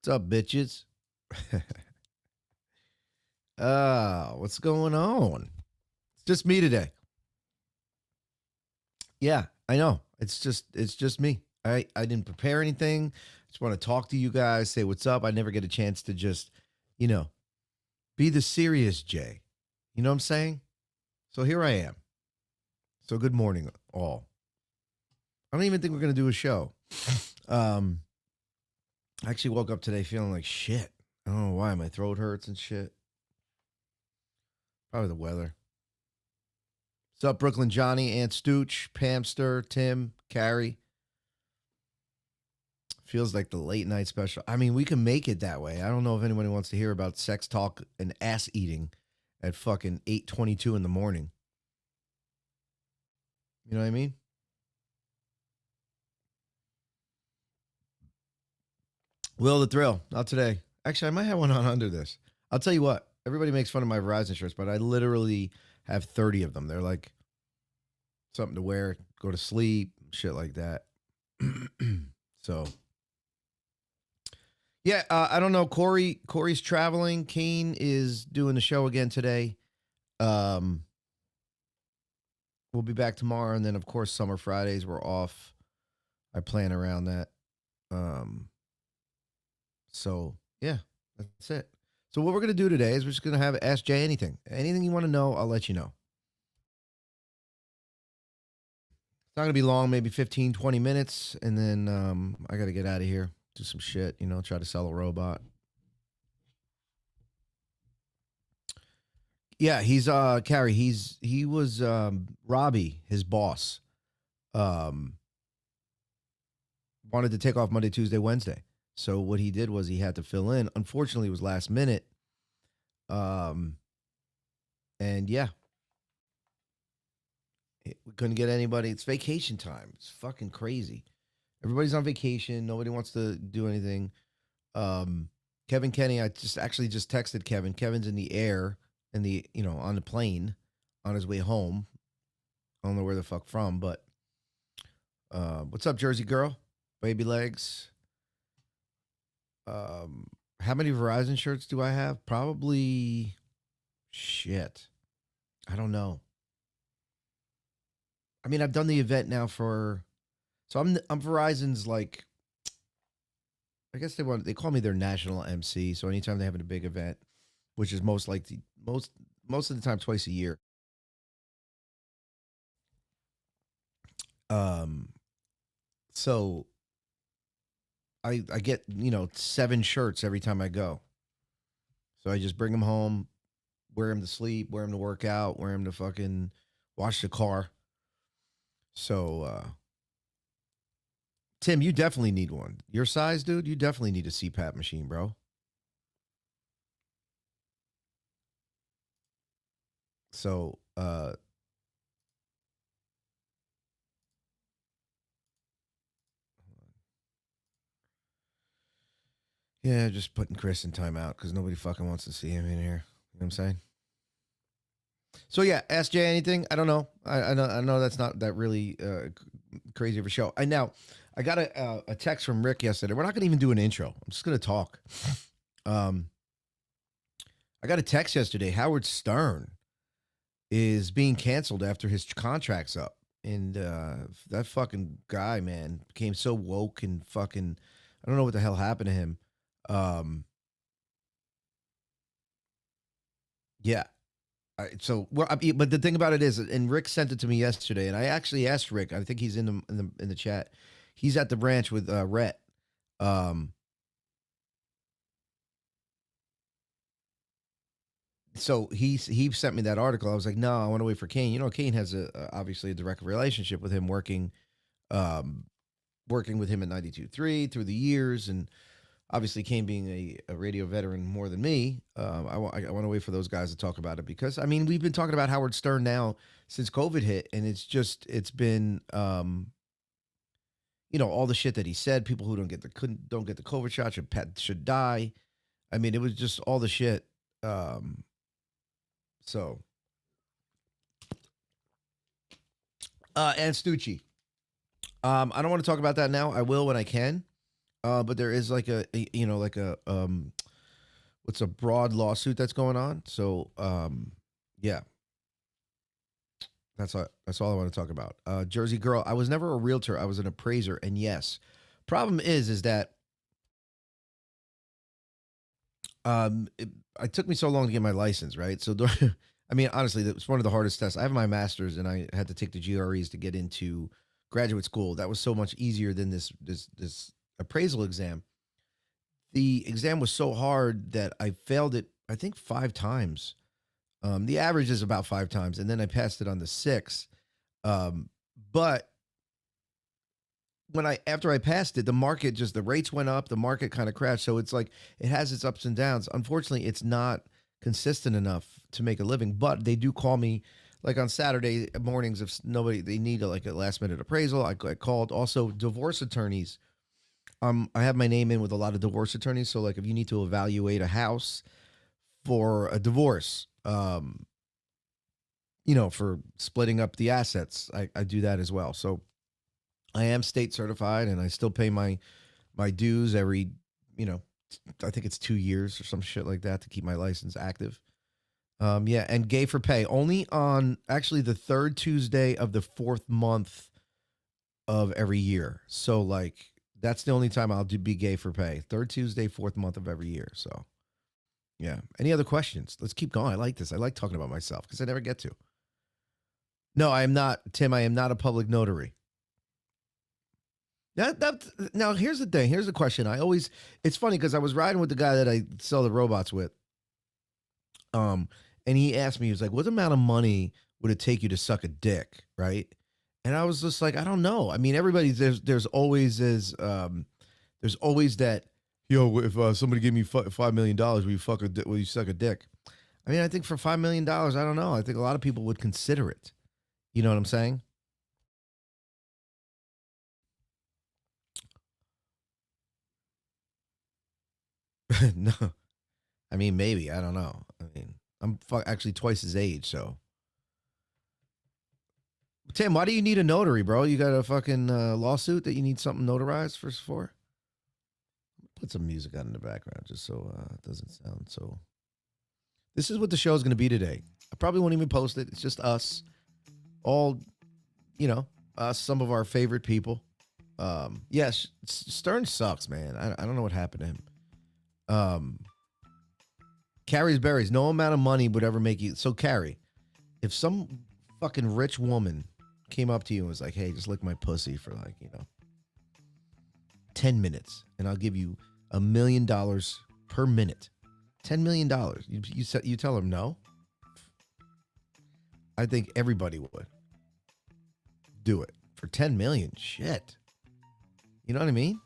What's up, bitches? What's going on? It's just me today. Yeah, I know. It's just me. I didn't prepare anything. Just want to talk to you guys, say what's up. I never get a chance to just, you know, be the serious Jay. You know what I'm saying? So here I am. So good morning, all. I don't even think we're gonna do a show. Um, I actually woke up today feeling like shit. I don't know why. My throat hurts and shit. Probably the weather. What's up, Brooklyn Johnny, Aunt Stooch, Pamster, Tim, Carrie? Feels like the late night special. I mean, we can make it that way. I don't know if anybody wants to hear about sex talk and ass eating at fucking 8:22 in the morning. You know what I mean? Will the thrill. Not today. Actually, I might have one on under this. I'll tell you what. Everybody makes fun of my Verizon shirts, but I literally have 30 of them. They're like something to wear, go to sleep, shit like that. So yeah, I don't know. Corey's traveling. Kane is doing the show again today. Um, we'll be back tomorrow, and then of course summer Fridays we're off. I plan around that. Um, so yeah, that's it. So what we're gonna do today is we're just gonna have Ask Jay anything. Anything you want to know, I'll let you know. It's not gonna be long, maybe 15, 20 minutes, and then I gotta get out of here, do some shit, try to sell a robot. Yeah, he's Carrie, he was Robbie, his boss. Um Wanted to take off Monday, Tuesday, Wednesday. So what he did was he had to fill in. Unfortunately, it was last minute. Um, and yeah, we couldn't get anybody. It's vacation time. It's fucking crazy. Everybody's on vacation. Nobody wants to do anything. Um, Kevin Kenny, I just texted Kevin. Kevin's in the air in the on the plane on his way home. I don't know where the fuck from, but what's up, Jersey girl? Baby legs. Um, how many Verizon shirts do I have? Probably shit. I don't know. I mean, I've done the event now for so I'm Verizon's like I guess they call me their national MC. So anytime they have a big event, which is most of the time twice a year. Um, so I get 7 shirts every time I go. So I just bring them home, wear them to sleep, wear them to work out, wear them to fucking wash the car. So Tim, you definitely need one. Your size, dude, you definitely need a CPAP machine, bro. So, yeah, just putting Chris in timeout because nobody fucking wants to see him in here. You know what I'm saying? So yeah, ask Jay anything. I don't know. I know that's not that really crazy of a show. I got a text from Rick yesterday. We're not going to even do an intro. I'm just going to talk. Um, I got a text yesterday. Howard Stern is being canceled after his contract's up. And that fucking guy, man, became so woke and fucking. I don't know what the hell happened to him. Um, yeah. But the thing about it is, and Rick sent it to me yesterday, and I actually asked Rick. I think he's in the chat. He's at the branch with Rhett. Um, so he sent me that article. I was like, no, I want to wait for Kane. Kane has obviously a direct relationship with him, um, working with him at 92.3 through the years, and obviously Kane being a radio veteran more than me, I want to wait for those guys to talk about it because I mean we've been talking about Howard Stern now since COVID hit, and it's been all the shit that he said. People who don't get the COVID shot should die. I mean, it was just all the shit. Um, so and Stucci. I don't want to talk about that now. I will when I can. But there is like like a what's a broad lawsuit that's going on. So yeah, that's all I want to talk about. Jersey girl, I was never a realtor. I was an appraiser, and yes, problem is that it, it took me so long to get my license, right? So, I mean, honestly, that was one of the hardest tests. I have my master's, and I had to take the GREs to get into graduate school. That was so much easier than this appraisal exam. The exam was so hard that I failed it, I think, 5 times. The average is about 5 times, and then I passed it on the sixth. Um, but when I after I passed it, the market just the rates went up, the market kind of crashed. So it's like it has its ups and downs. Unfortunately, it's not consistent enough to make a living. But they do call me like on Saturday mornings if nobody they need like a last minute appraisal. I called also divorce attorneys. I have my name in with a lot of divorce attorneys. So like if you need to evaluate a house for a divorce, for splitting up the assets, I do that as well. So I am state certified, and I still pay my dues every, you know, I think it's 2 years or some shit like that to keep my license active. Yeah, and gay for pay only on actually the third Tuesday of the fourth month of every year. So like that's the only time I'll be gay for pay. Third Tuesday, fourth month of every year. So yeah. Any other questions? Let's keep going. I like this. I like talking about myself because I never get to. No, I am not, Tim. I am not a public notary. Now here's the thing. Here's the question. It's funny because I was riding with the guy that I sell the robots with. Um, and he asked me, he was like, what amount of money would it take you to suck a dick? Right. And I was just like, I don't know. I mean, there's always that, yo, if somebody gave me $5 million, will you suck a dick? I mean, I think for $5 million, I don't know. I think a lot of people would consider it. You know what I'm saying? No, I mean, maybe. I don't know. I mean, I'm actually twice his age, so. Tim, why do you need a notary, bro? You got a fucking lawsuit that you need something notarized for? Put some music on in the background just so it doesn't sound so. This is what the show's going to be today. I probably won't even post it. It's just us, all, us, some of our favorite people. Yes, Stern sucks, man. I don't know what happened to him. Carrie's berries. No amount of money would ever make you. So, Carrie, if some fucking rich woman came up to you and was like, hey, just lick my pussy for 10 minutes and I'll give you $1 million per minute. $10 million. You tell them no? I think everybody would do it for 10 million. Shit. You know what I mean?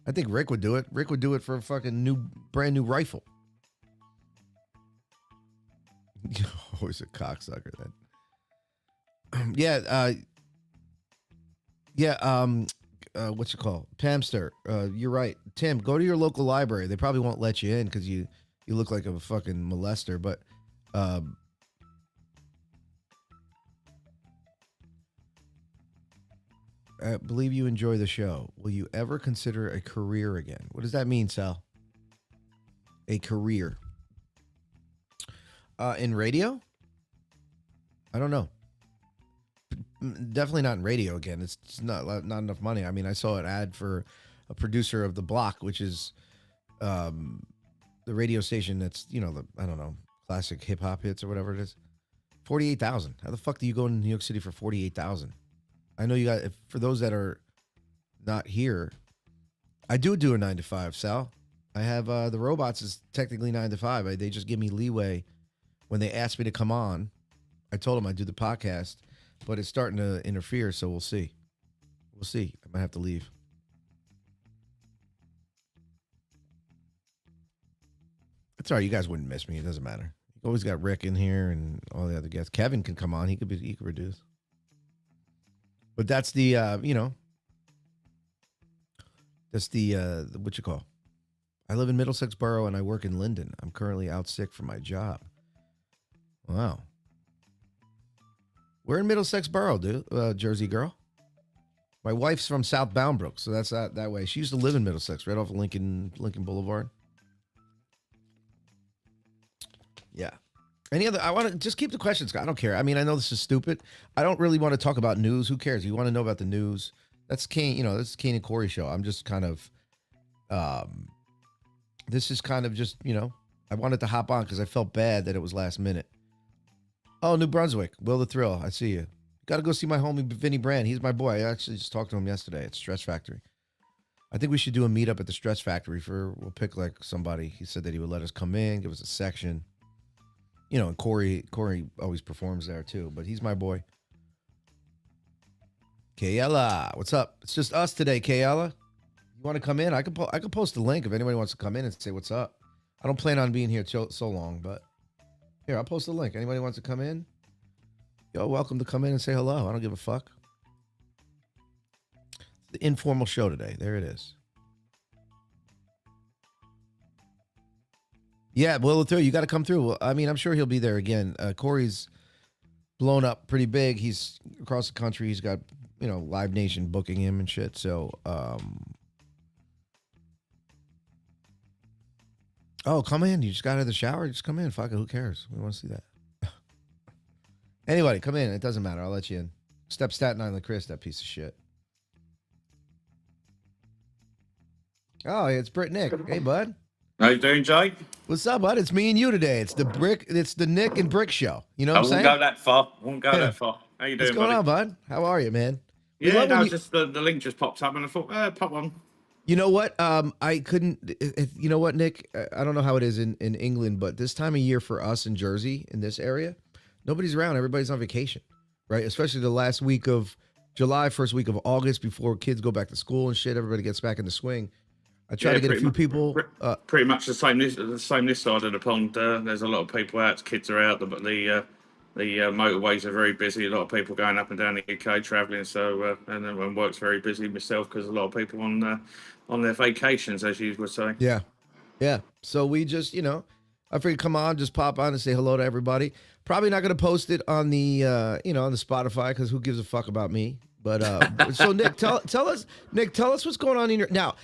I think Rick would do it. Rick would do it for a fucking brand new rifle. Always a cocksucker then. What's it called? Pamster. You're right. Tim, go to your local library. They probably won't let you in because you look like a fucking molester, but I believe you enjoy the show. Will you ever consider a career again? What does that mean, Sal? A career. In radio? I don't know. Definitely not in radio again. It's not enough money. I mean, I saw an ad for a producer of the Block, which is the radio station that's I don't know, classic hip hop hits or whatever it is. 48,000. How the fuck do you go in New York City for 48,000? I know you got for those that are not here. I do a 9 to 5, Sal. I have the robots is technically 9 to 5. They just give me leeway when they ask me to come on. I told them I do the podcast, but it's starting to interfere, so we'll see. We'll see. I might have to leave. It's all right. You guys wouldn't miss me. It doesn't matter. You always got Rick in here and all the other guests. Kevin can come on. He could reduce. But that's the that's the what you call. I live in Middlesex Borough and I work in Linden. I'm currently out sick from my job. Wow. We're in Middlesex Borough, dude. Jersey girl. My wife's from South Boundbrook, so that's that way. She used to live in Middlesex, right off Lincoln Boulevard. Yeah. Any other? I want to just keep the questions. I don't care. I mean, I know this is stupid. I don't really want to talk about news. Who cares? You want to know about the news? That's Kane. This is Kane and Corey show. I'm just kind of, this is kind of just I wanted to hop on because I felt bad that it was last minute. Oh, New Brunswick, Will the Thrill. I see you. Got to go see my homie Vinny Brand. He's my boy. I actually just talked to him yesterday at Stress Factory. I think we should do a meetup at the Stress Factory we'll pick like somebody. He said that he would let us come in, give us a section. And Corey always performs there too, but he's my boy. Kayla, what's up? It's just us today, Kayla. You want to come in? I could post a link if anybody wants to come in and say what's up. I don't plan on being here so long, but here, I'll post a link. Anybody wants to come in? You're welcome to come in and say hello. I don't give a fuck. It's the informal show today. There it is. Yeah, Will through. You got to come through. I mean, I'm sure he'll be there again. Corey's blown up pretty big. He's across the country. He's got, Live Nation booking him and shit. So, oh, come in. You just got out of the shower. Just come in. Fuck it. Who cares? We want to see that. Anybody, come in. It doesn't matter. I'll let you in. Step Staten Island Chris, that piece of shit. Oh, it's Britt Nick. Hey, bud. How you doing, Jay? What's up, bud? It's me and you today. It's the Nick and Brick show. You know what I'm saying? I won't go that far. How you doing, What's going buddy? on, bud? How are you, man? Yeah, no, just the link just popped up and I thought, pop on. You know what? I couldn't. You know what, Nick? I don't know how it is in England, but this time of year for us in Jersey, in this area, nobody's around. Everybody's on vacation, right? Especially the last week of July, first week of August, before kids go back to school and shit. Everybody gets back in the swing. I try to get a few people. Pretty much the same this side of the pond. There's a lot of people out. Kids are out. The motorways are very busy. A lot of people going up and down the UK travelling. So and then work's very busy myself because a lot of people on their vacations, as you would say. Yeah. So we just, I figured come on, just pop on and say hello to everybody. Probably not going to post it on the, on the Spotify because who gives a fuck about me? But so Nick, tell us what's going on in your now.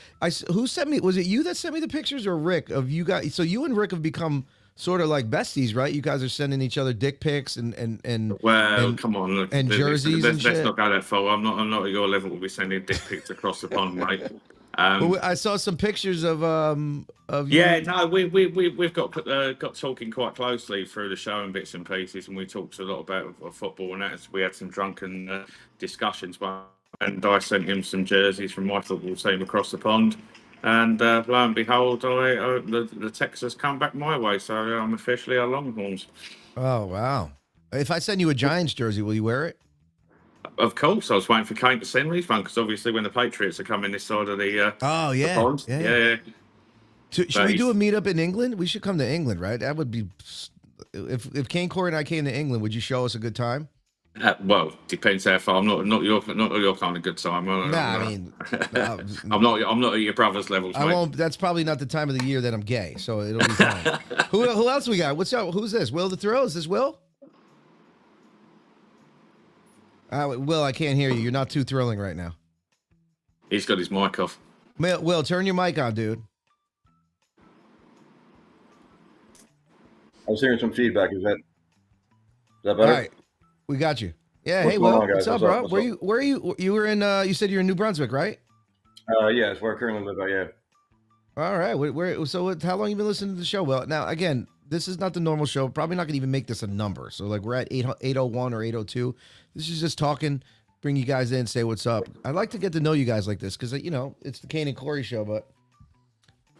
Who sent me? Was it you that sent me the pictures or Rick of you guys? So you and Rick have become sort of like besties, right? You guys are sending each other dick pics and come on, look, and jerseys. Let's not go that far. I'm not at your level. We'll be sending dick pics across the pond, mate. I saw some pictures of you. Yeah, no, we've got talking quite closely through the show and bits and pieces, and we talked a lot about football and that. We had some drunken discussions, and I sent him some jerseys from my football team across the pond, and lo and behold, the text has come back my way, so I'm officially a Longhorns. Oh wow! If I send you a Giants jersey, will you wear it? Of course, I was waiting for Kane to send me one because obviously when the Patriots are coming this side of the the pond, yeah. Should we do a meetup in England? We should come to England, right? That would be if Kane, Corey, and I came to England. Would you show us a good time? Well, depends how far. I'm not your kind of good time. I'm not at your brother's levels. I mate. won't. That's probably not the time of the year that I'm gay, so it'll be fine. Who else we got? What's up? Who's this? Will the Thrill? Is this Will? Will, I can't hear you. You're not too thrilling right now. He's got his mic off. Will, turn your mic on, dude. I was hearing some feedback. Is that better? All right, we got you. Yeah. Hey, Will. What's up, bro? Where are you? You were in. You said you're in New Brunswick, right? Yeah, it's where I currently live. Yeah. All right. Where? So, how long you been listening to the show? Well, now again, this is not the normal show. Probably not gonna even make this a number. So, like, we're at 801 or 802. This is just talking. Bring you guys in, say what's up. I'd like to get to know you guys like this because it's the Kane and Corey show, but.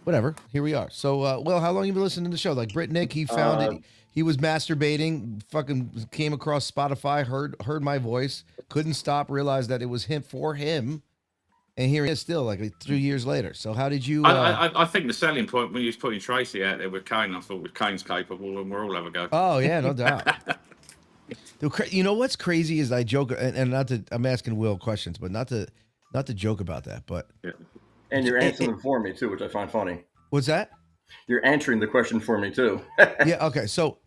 Whatever. Here we are. So, Will, how long you been listening to the show? Like Britt Nick, he found it. He was masturbating. Fucking came across Spotify. Heard my voice. Couldn't stop. Realized that it was him for him. And here he is still, like 3 years later. So how did you? I think the selling point when you was putting Tracy out there with Kane, I thought Kane's capable, and we'll all have a go. Oh yeah, no doubt. You know what's crazy is I joke, and not to. I'm asking Will questions, but not to joke about that, but. Yeah. And you're answering them for me too, which I find funny. What's that? You're answering the question for me too. Yeah. Okay. So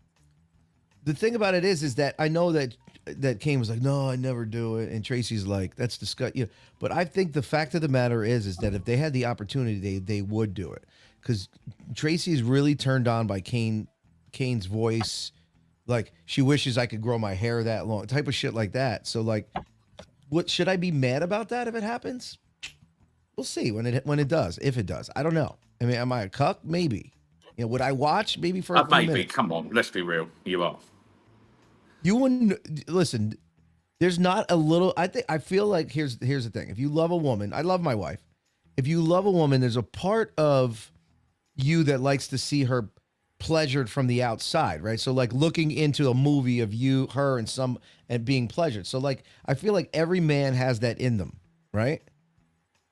the thing about it is that I know that that Kane was like, no, I never do it, and Tracy's like, that's disgusting. You know, but I think the fact of the matter is that if they had the opportunity, they would do it because Tracy's really turned on by Kane's voice. Like she wishes I could grow my hair that long, type of shit like that. So like, what should I be mad about that if it happens? We'll see when it does, if it does. I don't know. I mean, am I a cuck? Maybe. You know, would I watch maybe for a few maybe? minutes? Come on, let's be real. You are. You wouldn't listen. There's not a little. I feel like here's the thing. If you love a woman, I love my wife. If you love a woman, there's a part of you that likes to see her pleasured from the outside, right? So like looking into a movie of you, her, and being pleasured. So like I feel like every man has that in them, right?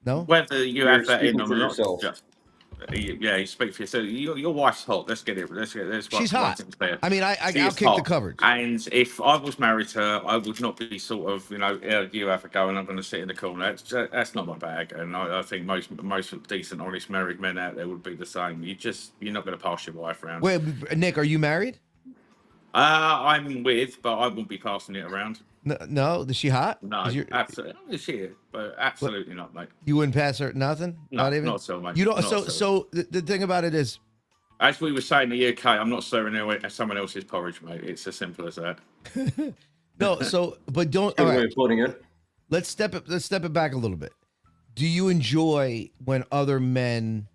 No. Whether you You're have that in speaking or for not, yourself. just yeah, you speak for yourself. Your wife's hot. Let's get it. Let's She's one hot. thing clear. I mean, She I'll is kick the hot. coverage. And if I was married to her, I would not be sort of, you have a go and I'm going to sit in the corner. That's not my bag. And I think most decent, honest married men out there would be the same. You're not going to pass your wife around. Wait, Nick, are you married? I'm with, but I wouldn't be passing it around. No, is she hot? No, absolutely. Not she is, but absolutely not, mate. You wouldn't pass her nothing? No, Not even? not so, mate. You don't. Not So so. so the thing about it is, As we were saying in the UK, I'm not serving someone else's porridge, mate. It's as simple as that. no. So but don't. Good All way right. of putting it. Let's step it back a little bit. Do you enjoy when other men?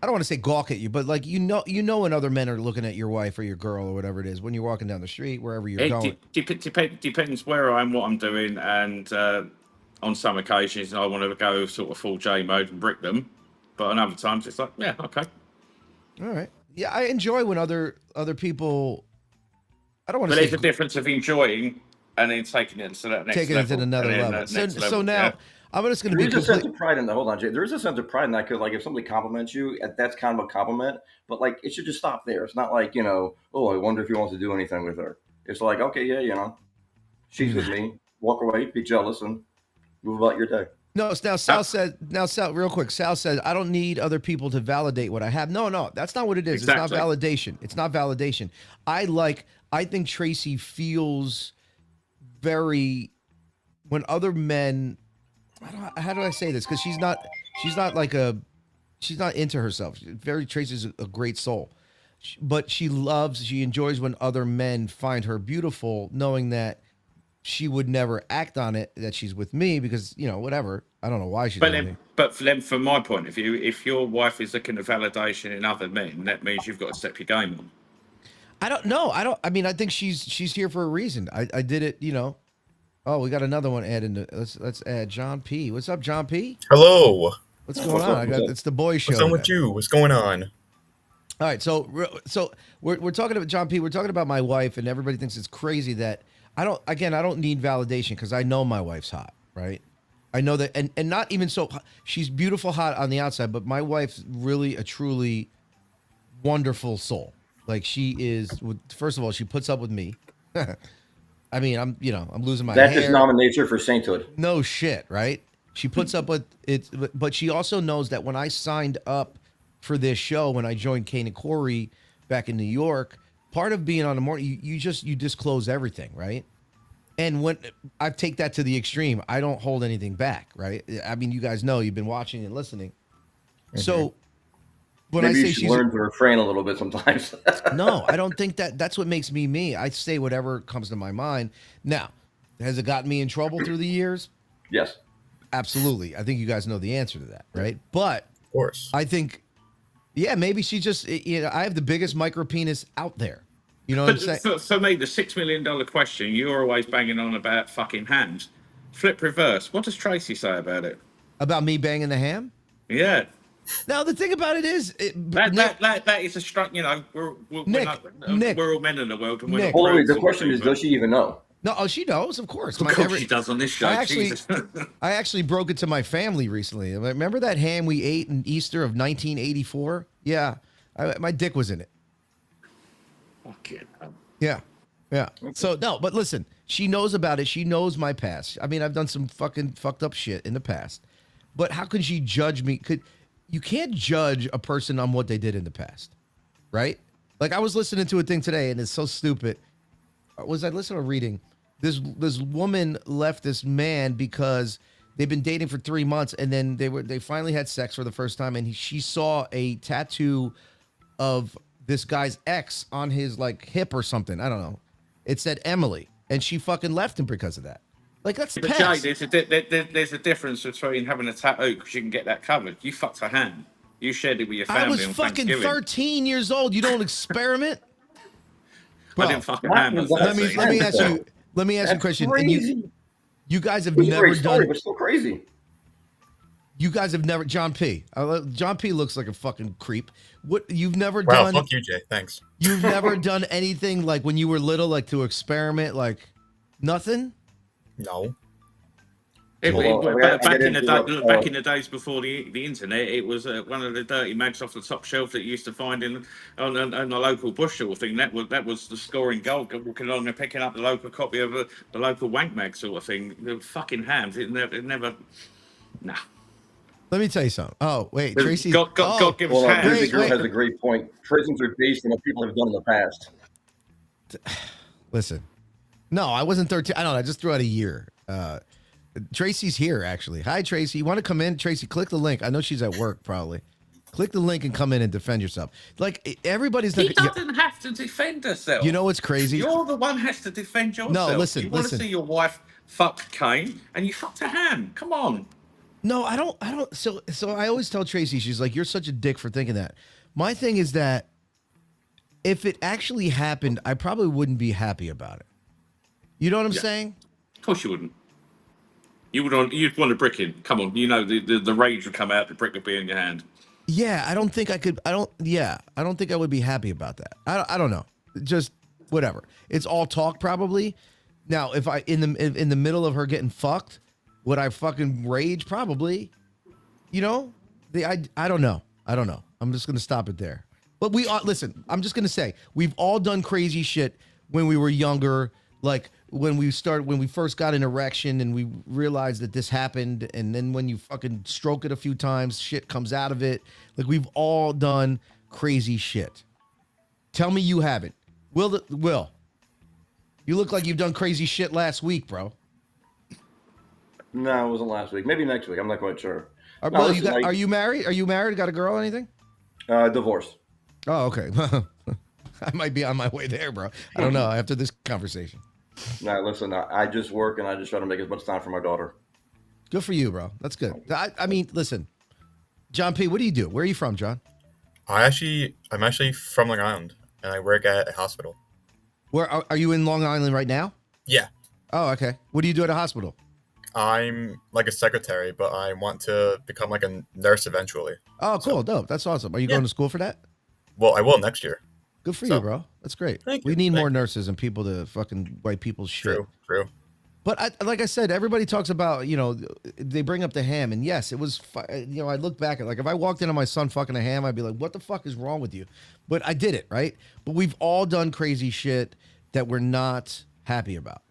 I don't want to say gawk at you, but like you know when other men are looking at your wife or your girl or whatever it is when you're walking down the street, wherever you're going. Depends where I am, what I'm doing, and on some occasions I want to go sort of full J mode and brick them, but on other times it's like, yeah, okay. All right. Yeah, I enjoy when other people. I don't want But to say there's a difference of enjoying and then taking it to that next taking level. it to another and then level. that So next level, so now yeah. I'm just going to be There's a sense complete. of pride in that. Hold on, Jay. There is a sense of pride in that because, like, if somebody compliments you, that's kind of a compliment. But like, it should just stop there. It's not like oh, I wonder if he wants to do anything with her. It's like, okay, yeah, she's with me. Walk away, be jealous, and move about your day. No, now Sal said. Now Sal, real quick. Sal says I don't need other people to validate what I have. No, that's not what it is. Exactly. It's not validation. It's not validation. I think Tracy feels very when other men. How do I say this? Because she's not into herself. Tracy's a great soul, but she enjoys when other men find her beautiful, knowing that she would never act on it that she's with me because whatever. I don't know why she's with me. But from my point of view, if your wife is looking at validation in other men, that means you've got to step your game on. I don't know. I mean, I think she's here for a reason. I did it. Oh, we got another one added. Let's add John P. What's up, John P? Hello. What's going on? It's the boy show. What's on with you? What's going on? All right, so we're talking about John P. We're talking about my wife, and everybody thinks it's crazy that I don't need validation because I know my wife's hot, right? I know that, and not even so. She's beautiful, hot on the outside, but my wife's really a truly wonderful soul. Like she is. First of all, she puts up with me. I mean, I'm losing my That hair. just nominates her for sainthood. No shit, right? She puts up with it, but she also knows that when I signed up for this show, when I joined Kane and Corey back in New York, part of being on the morning, you disclose everything, right? And when I take that to the extreme, I don't hold anything back, right? I mean, you guys know, you've been watching and listening. Mm-hmm. So when Maybe I say you should learn to refrain a little bit sometimes. No, I don't think that's what makes me me. I say whatever comes to my mind. Now, has it gotten me in trouble through the years? Yes. Absolutely. I think you guys know the answer to that, right? But Of course. I think, yeah, maybe she just, I have the biggest micro penis out there. You know what I'm saying? For me, the $6 million question, you're always banging on about fucking hams. Flip reverse. What does Tracy say about it? About me banging the ham? Yeah. Now, the thing about it is... that is a strong, we're all men in the world. And we're not Hold on, prudes the or question is, whatever. does she even know? No, oh, she knows, of course. Of course she does on this show. I actually broke it to my family recently. Remember that ham we ate in Easter of 1984? Yeah, my dick was in it. Fucking hell. Yeah. So no, but listen, she knows about it. She knows my past. I mean, I've done some fucking fucked up shit in the past. But how can she judge me? You can't judge a person on what they did in the past, right? Like I was listening to a thing today, and it's so stupid. was I listening or reading? This woman left this man because they've been dating for 3 months, and then they finally had sex for the first time, and she saw a tattoo of this guy's ex on his like hip or something. I don't know. It said Emily, and she fucking left him because of that. Like that's But past. Jay, there's a difference between having a tattoo because you can get that covered. You fucked a hand. You shared it with your family I was on fucking Thanksgiving. 13 years old. You don't experiment, bro. I didn't fuck a hand. At Let 13. Let me ask you. Let me ask you a That's question. And crazy. you guys have It was a never great story, done. but still crazy. You guys have never. John P. John P. looks like a fucking creep. What you've never Wow, done? fuck you, Jay. Thanks. You've never done anything like when you were little, like to experiment, like nothing. No. Back in the days before the internet, it was one of the dirty mags off the top shelf that you used to find on the local bush sort of thing. That was the scoring goal, walking along and picking up the local copy of the local wank mag sort of thing. The fucking hams. It never. Nah. Let me tell you something. Oh wait, Tracy. God give us Well, hands. Tracy Drew has a great point. Prisons are based on what people have done in the past. Listen, no, I wasn't 13. I don't know. I just threw out a year. Tracy's here actually. Hi, Tracy. You want to come in? Tracy, click the link. I know she's at work probably. Click the link and come in and defend yourself. Like everybody's He not. doesn't have to defend herself. You know what's crazy? You're the one who has to defend yourself. No, listen, You want listen. to see your wife fuck Kane, and you fucked a ham. Come on. No, I don't. So I always tell Tracy, she's like, "You're such a dick for thinking that." My thing is that if it actually happened, I probably wouldn't be happy about it. You know what I'm saying? Of course you wouldn't. You'd want to brick in. Come on, you know the rage would come out. The brick would be in your hand. Yeah, I don't think I could. I don't think I would be happy about that. I don't know. Just whatever. It's all talk probably. Now, if I in the middle of her getting fucked, would I fucking rage? Probably. You know, I don't know. I don't know. I'm just gonna stop it there. But listen. I'm just gonna say we've all done crazy shit when we were younger. Like when we first got an erection and we realized that this happened, and then when you fucking stroke it a few times, shit comes out of it. Like we've all done crazy shit. Tell me you haven't. Will, you look like you've done crazy shit last week, bro. No, it wasn't last week. Maybe next week. I'm not quite sure. Are you married? Are you married? Got a girl or anything? Divorce. Oh, okay. I might be on my way there, bro. I don't know. After this conversation. No, listen, I just work and I just try to make as much time for my daughter. Good for you, bro. That's good. I mean, listen, John P., what do you do? Where are you from, John? I'm actually from Long Island, and I work at a hospital. Where are you in Long Island right now? Yeah. Oh, okay. What do you do at a hospital? I'm like a secretary, but I want to become like a nurse eventually. Oh, cool. Dope. That's awesome. Are you going to school for that? Well, I will next year. Good for you, bro. That's great. Thank We you. need more nurses and people to fucking wipe people's shit. True. But like I said, everybody talks about, they bring up the ham. And yes, it was, I look back at, like, if I walked in on my son fucking a ham, I'd be like, what the fuck is wrong with you? But I did it, right? But we've all done crazy shit that we're not happy about.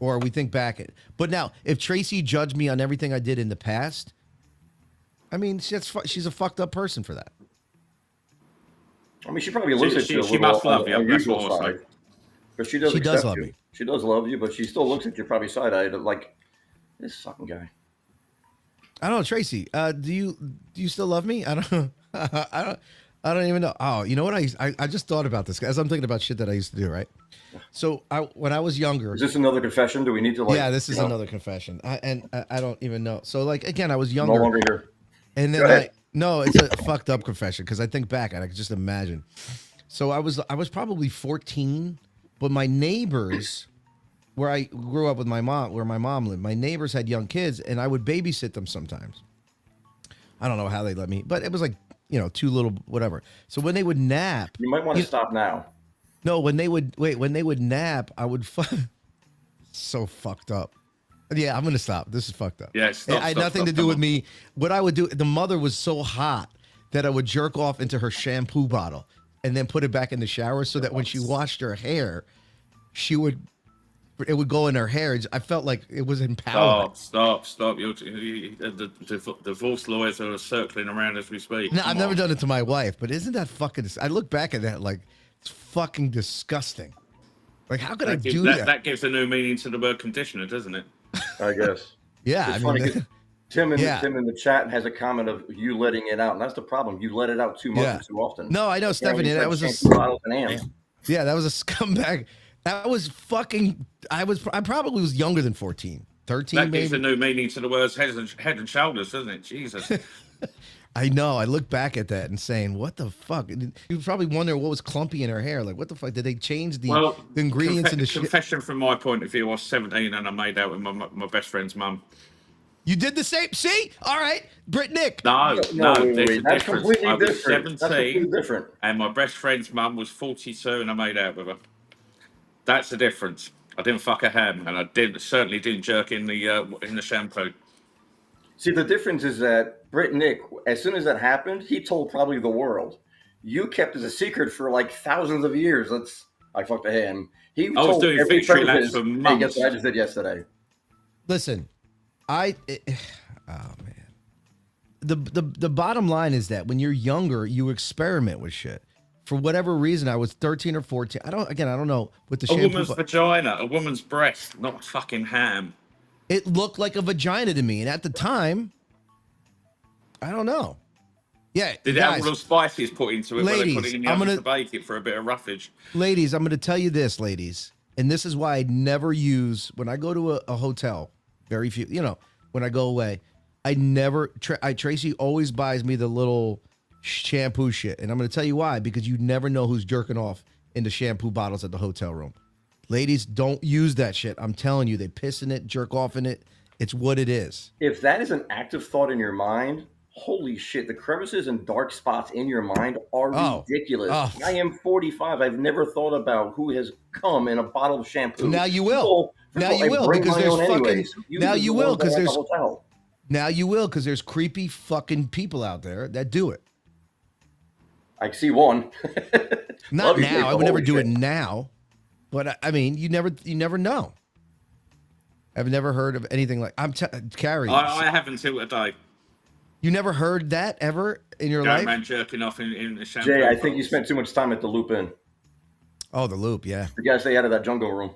Or we think back at. But now, if Tracy judged me on everything I did in the past, I mean, she's a fucked up person for that. I mean, she probably looks at you a She little must love you. That's unusual what I'll side. say. But she does She does accept love you. me. She does love you, but she still looks at you probably side-eyed like, this fucking guy. I don't know, Tracy. Do you still love me? I don't. I don't even know. Oh, you know what? I just thought about this as I'm thinking about shit that I used to do. Right. So when I was younger. Is this another confession? Do we need to Yeah, this is another confession. I don't even know. So like again, I was younger. No longer here. And then no, it's a fucked up confession because I think back and I can just imagine. So I was probably 14, but my neighbors, where I grew up with my mom, where my mom lived, my neighbors had young kids, and I would babysit them sometimes. I don't know how they let me, but it was like, too little, whatever. So when they would nap, You might want to stop now. no, when they would nap, I would so fucked up. Yeah, I'm gonna stop. This is fucked up. Yeah, It had nothing to do with me. What I would do, the mother was so hot that I would jerk off into her shampoo bottle and then put it back in the shower so that when she washed her hair, it would go in her hair. I felt like it was empowering. Stop. The divorce lawyers are circling around as we speak. No, I've never done it to my wife, but isn't that fucking? I look back at that like it's fucking disgusting. Like, how could I That gives, do that, that? that gives a new meaning to the word conditioner, doesn't it? I guess. Yeah, It's I funny mean, 'cause Tim in yeah. Tim in the chat has a comment of you letting it out, and that's the problem. You let it out too much Yeah. and too often. No, I know, Apparently Stephanie. it's That like was a shampoo bottles and hands. Damn. yeah, that was a scumbag. That was fucking. I probably was younger than 14, 13 That gives a maybe. new meaning to the words head and shoulders, doesn't it? Jesus. I know. I look back at that and saying, "What the fuck?" You probably wonder what was clumpy in her hair. Like, what the fuck? Did they change Well, the ingredients in the shit? confession from my point of view, I was 17 and I made out with my best friend's mum. You did the same. See, all right, Brit Nick. No, there's a That's difference. completely I was different. That's 17 completely different. and my best friend's mum was 42 and I made out with her. That's the difference. I didn't fuck a ham and I certainly didn't jerk in the shampoo. See, the difference is that Britt Nick, as soon as that happened, he told probably the world. You kept it a secret for like thousands of years. I fucked a ham. He I was told doing every victory friend of laps his, for hey, guess months. what I just did yesterday? Listen, oh man. The bottom line is that when you're younger, you experiment with shit. For whatever reason, I was 13 or 14. I don't know with the A shampoo. woman's vagina, a woman's breast, not fucking ham. It looked like a vagina to me, and at the time, I don't know. Yeah, Did it guys, have all the spices put into it when they put ladies, it in the I'm oven gonna- to bake it for a bit of roughage? ladies, I'm going to tell you this, ladies, and this is why I never use when I go to a hotel. Very few, when I go away, I never. Tracy always buys me the little shampoo shit, and I'm going to tell you why, because you never know who's jerking off in the shampoo bottles at the hotel room. Ladies, don't use that shit. I'm telling you, they piss in it, jerk off in it. It's what it is. If that is an active thought in your mind, holy shit, the crevices and dark spots in your mind are ridiculous. I am 45. I've never thought about who has come in a bottle of shampoo. Now you will. Now you will, because there's fucking. Now you will, because there's. Now you will, because there's creepy fucking people out there that do it. I see one. Not now. I would never do it now. But I mean, you never know. I've never heard of anything like Carrie. I haven't until today. You never heard that ever in your life? Man jerking off in the shampoo. Jay, I think you spent too much time at the Loop Inn. Oh, the Loop, yeah. You gotta stay out of that jungle room.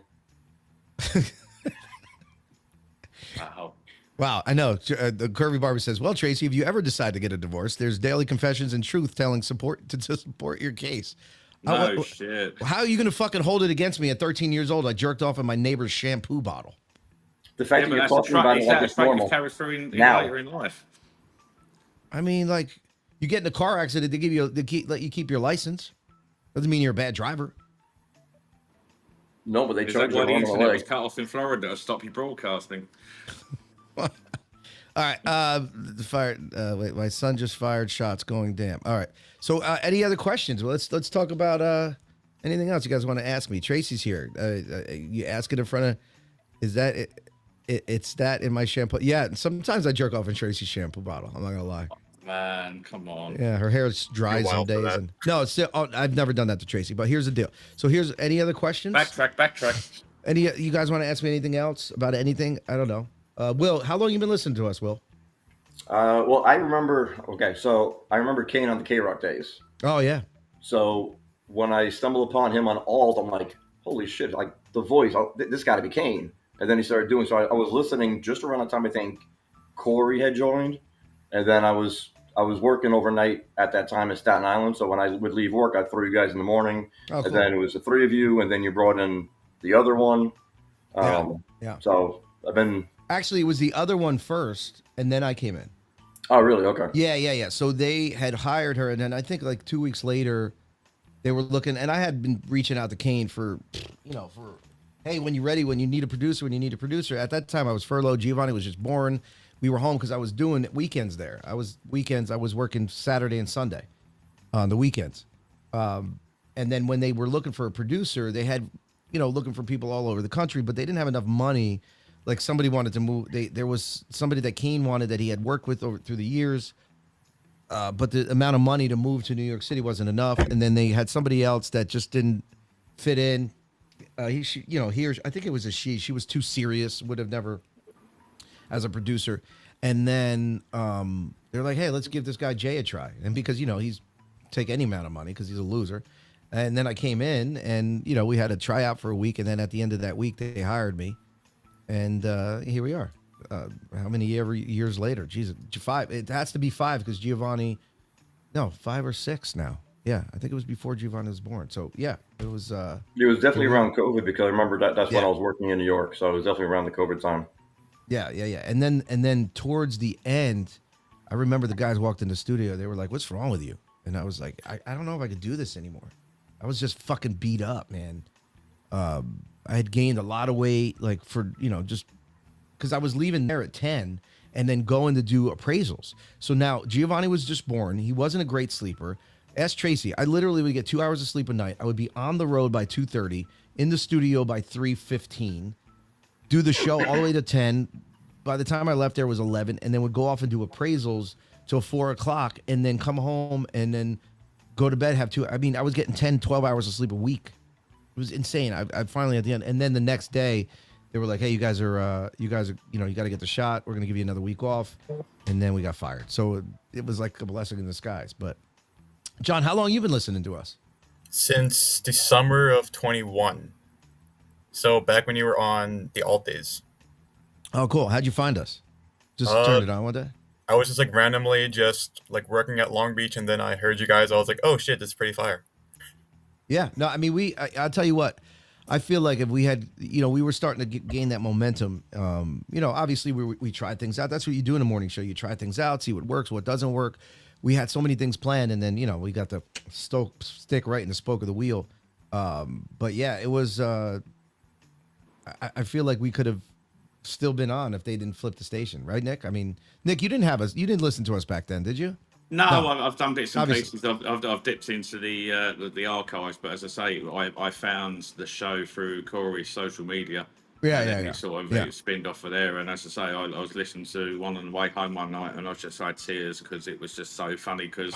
Wow. Wow, I know. The Curvy Barber says, "Well, Tracy, if you ever decide to get a divorce, there's daily confessions and truth telling support to support your case." No shit. How are you going to fucking hold it against me at 13 years old? I jerked off in my neighbor's shampoo bottle. The fact that you're talking about it like it's normal. Later in life. I mean, like, you get in a car accident, let you keep your license. Doesn't mean you're a bad driver. No, but they Is charge that you why the along the internet way. was cut off in Florida to stop you broadcasting? All right. My son just fired shots going damn. All right. So any other questions? Well, let's talk about anything else you guys want to ask me. Tracy's here. You ask it in front of. Is that it? It's that in my shampoo. Yeah. Sometimes I jerk off in Tracy's shampoo bottle. I'm not gonna lie. Man, come on. Yeah, her hair is dry some days. No, it's still. I've never done that to Tracy. But here's the deal. So here's any other questions? Backtrack. Any you guys want to ask me anything else about anything? I don't know. Will, how long you been listening to us, Will? Well, I remember. Okay, so I remember Kane on the K-Rock days. Oh yeah. So when I stumbled upon him on Alt, I'm like, holy shit! Like the voice, this got to be Kane. And then he started doing. So I was listening just around the time I think Corey had joined, and then I was working overnight at that time in Staten Island. So when I would leave work, I'd throw you guys in the morning, cool. And then it was the three of you, and then you brought in the other one. Yeah. So I've been. Actually, it was the other one first, and then I came in. Oh, really? Okay. Yeah. So they had hired her, and then I think like 2 weeks later, they were looking, and I had been reaching out to Kane for, hey, when you're ready, when you need a producer. At that time, I was furloughed. Giovanni was just born. We were home because I was doing weekends there. I was working Saturday and Sunday on the weekends. And then when they were looking for a producer, they had, looking for people all over the country, but they didn't have enough money. Like somebody wanted to move. There was somebody that Kane wanted that he had worked with through the years. But the amount of money to move to New York City wasn't enough. And then they had somebody else that just didn't fit in. I think it was a she. She was too serious. Would have never, as a producer. And then they're like, hey, let's give this guy Jay a try. And because he's take any amount of money because he's a loser. And then I came in, and we had a tryout for a week, and then at the end of that week, they hired me, and here we are. How many years later? Jesus, 5. It has to be 5 because Giovanni. No, 5 or 6 now. Yeah, I think it was before Giovanni was born. So yeah, it was. It was definitely around COVID because I remember that's when Yeah. I was working in New York, so it was definitely around the COVID time. Yeah. And then towards the end, I remember the guys walked in the studio. They were like, "What's wrong with you?" And I was like, I don't know if I could do this anymore. I was just fucking beat up, man. I had gained a lot of weight, like for just because I was leaving there at 10 and then going to do appraisals. So now Giovanni was just born. He wasn't a great sleeper. Ask Tracy. I literally would get 2 hours of sleep a night. I would be on the road by 2:30, in the studio by 3:15, do the show all the way to 10. By the time I left there was 11, and then would go off and do appraisals till 4 o'clock, and then come home and then go to bed, have 2. I mean, I was getting 10, 12 hours of sleep a week. It was insane. I finally at the end, and then the next day, they were like, "Hey, you guys are, you got to get the shot. We're gonna give you another week off," and then we got fired. So it was like a blessing in disguise. But John, how long you been listening to us? Since the summer of 21. So back when you were on the alt days. Oh, cool. How'd you find us? Just turned it on one day. I was just like randomly just like working at Long Beach, and then I heard you guys. I was like, oh shit, this is pretty fire. Yeah. No, I mean, I'll tell you what. I feel like if we had, we were starting to gain that momentum. Obviously we tried things out. That's what you do in a morning show. You try things out, see what works, what doesn't work. We had so many things planned, and then we got the stick right in the spoke of the wheel. But yeah, it was. I feel like we could have still been on if they didn't flip the station, right, Nick? I mean, Nick, you didn't listen to us back then, did you? No, I've done bits and Obviously. pieces. I've dipped into the archives, but as I say, I found the show through Corey's social media. Yeah, and then yeah. it sort of Yeah. it spinned off of there. And as I say, I was listening to one on the way home one night, and I just had tears because it was just so funny because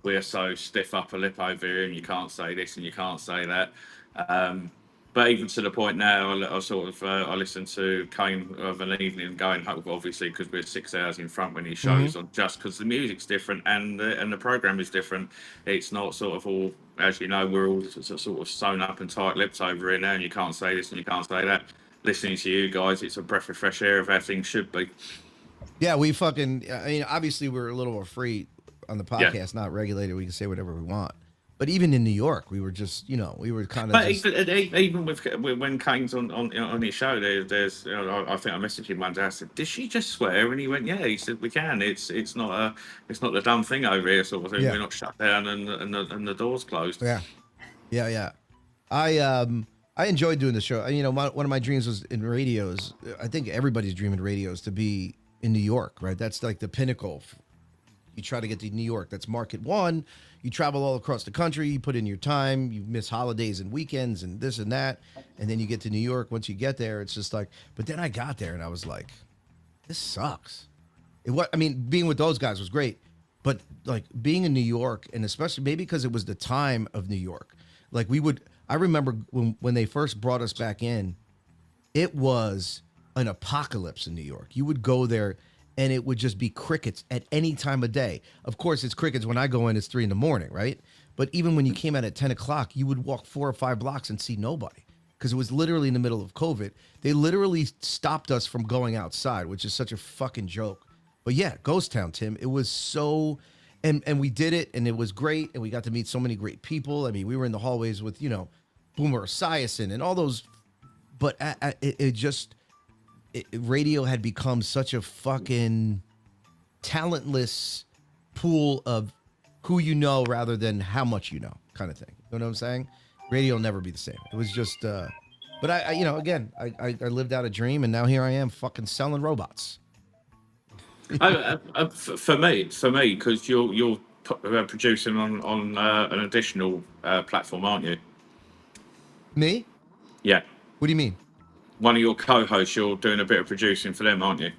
we're so stiff upper lip over here, and you can't say this and you can't say that. But even to the point now, I sort of I listen to Kane of an evening going home, obviously because we're 6 hours in front when he shows on, just because the music's different and the program is different. It's not sort of all, as you know, we're all sort of sewn up and tight-lipped over here now, and you can't say this and you can't say that. Listening to you guys, it's a breath of fresh air of how things should be. Yeah, we fucking. I mean, obviously we're a little more free on the podcast, not regulated. We can say whatever we want. But even in New York, we were just, we were kind of. But even with when Kane's on his show, there's I think I messaged him one day. I said, "Did she just swear?" And he went, "Yeah." He said, "We can. It's not the dumb thing over here, sort of thing. Yeah. We're not shut down and the doors closed." Yeah. I enjoyed doing the show. One of my dreams was in radios. I think everybody's dream in radios to be in New York, right? That's like the pinnacle. You try to get to New York. That's market one. You travel all across the country. You put in your time. You miss holidays and weekends and this and that. And then you get to New York. Once you get there, it's just like, but then I got there and I was like, this sucks. Being with those guys was great. But like being in New York, and especially maybe because it was the time of New York, like I remember when they first brought us back in, it was an apocalypse in New York. You would go there and it would just be crickets at any time of day. Of course, it's crickets when I go in, it's 3 a.m, right? But even when you came out at 10 o'clock, you would walk 4 or 5 blocks and see nobody because it was literally in the middle of COVID. They literally stopped us from going outside, which is such a fucking joke. But yeah, Ghost Town, Tim, it was so, and we did it, and it was great, and we got to meet so many great people. I mean, we were in the hallways with, Boomer Esiason and all those, but radio had become such a fucking talentless pool of who you know rather than how much you know, kind of thing. You know what I'm saying? Radio will never be the same. It was just, but I lived out a dream, and now here I am fucking selling robots. For me, because you're producing on an additional platform, aren't you? Me? Yeah. What do you mean? One of your co-hosts, you're doing a bit of producing for them, aren't you?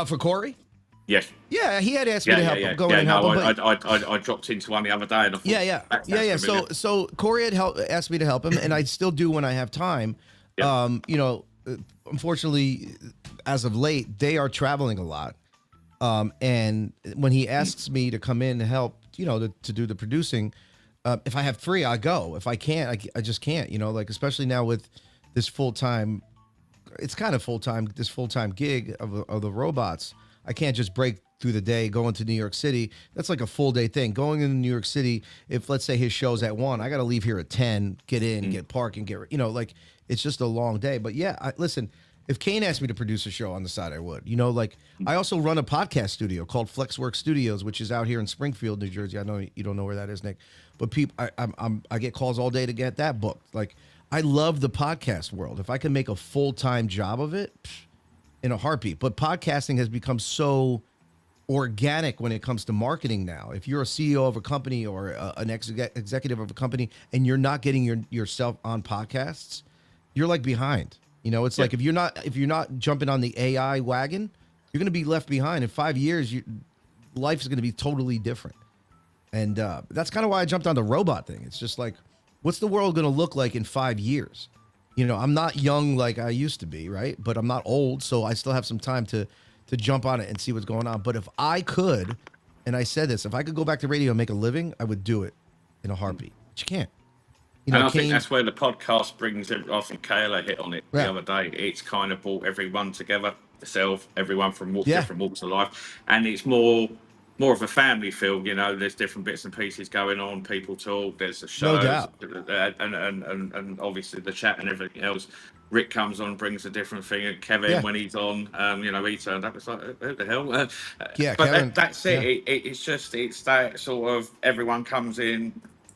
For Corey? Yes. Yeah, he had asked me to help him. Go and help him. I dropped into one the other day, and I thought, yeah. So Corey had asked me to help him, and I still do when I have time. Yeah. Unfortunately, as of late, they are traveling a lot. And when he asks me to come in to help, to do the producing, If I have free, I go. If I can't, I just can't. You know, like especially now with this full time, it's kind of full time. This full time gig of the robots, I can't just break through the day going to New York City. That's like a full day thing. Going into New York City, if let's say his show's at 1, I got to leave here at 10, get in, get parking, get like it's just a long day. But yeah, listen. If Kane asked me to produce a show on the side, I would. You know, like I also run a podcast studio called Flexwork Studios, which is out here in Springfield, New Jersey. I know you don't know where that is, Nick, but people, I get calls all day to get that booked. Like I love the podcast world. If I can make a full-time job of it, in a heartbeat. But podcasting has become so organic when it comes to marketing now. If you're a CEO of a company or an executive of a company and you're not getting yourself on podcasts, you're like behind. You know, it's like if you're not jumping on the AI wagon, you're going to be left behind. In 5 years, life is going to be totally different. And that's kind of why I jumped on the robot thing. It's just like, what's the world going to look like in 5 years? You know, I'm not young like I used to be, right? But I'm not old, so I still have some time to jump on it and see what's going on. But if I could, and I said this, if I could go back to radio and make a living, I would do it in a heartbeat. But you can't. You know, and I think that's where the podcast brings it. I think Kayla hit on it the Yeah. other day. It's kind of brought everyone together, yourself, everyone from Yeah. different walks of life, and it's more of a family feel. You know, there's different bits and pieces going on. People talk. There's a show, No doubt. and obviously the chat and everything else. Rick comes on, brings a different thing. And Kevin, Yeah. when he's on, you know, he turned up. It's like, who the hell? Yeah, but Kevin, that's it. yeah. It's that sort of everyone comes in.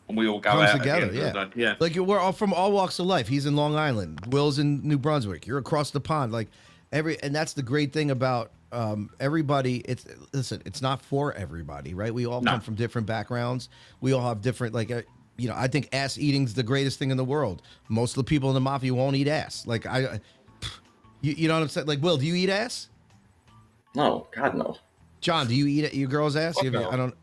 And we all go Comes out together, at the end of the day. Yeah. Like we're all from all walks of life. He's in Long Island. Will's in New Brunswick. You're across the pond. Like and that's the great thing about everybody. It's not for everybody, right? We all come from different backgrounds. We all have different you know. I think ass eating's the greatest thing in the world. Most of the people in the mafia won't eat ass. Like you know what I'm saying? Like Will, do you eat ass? No, God no. John, do you eat your girl's ass? No. I don't.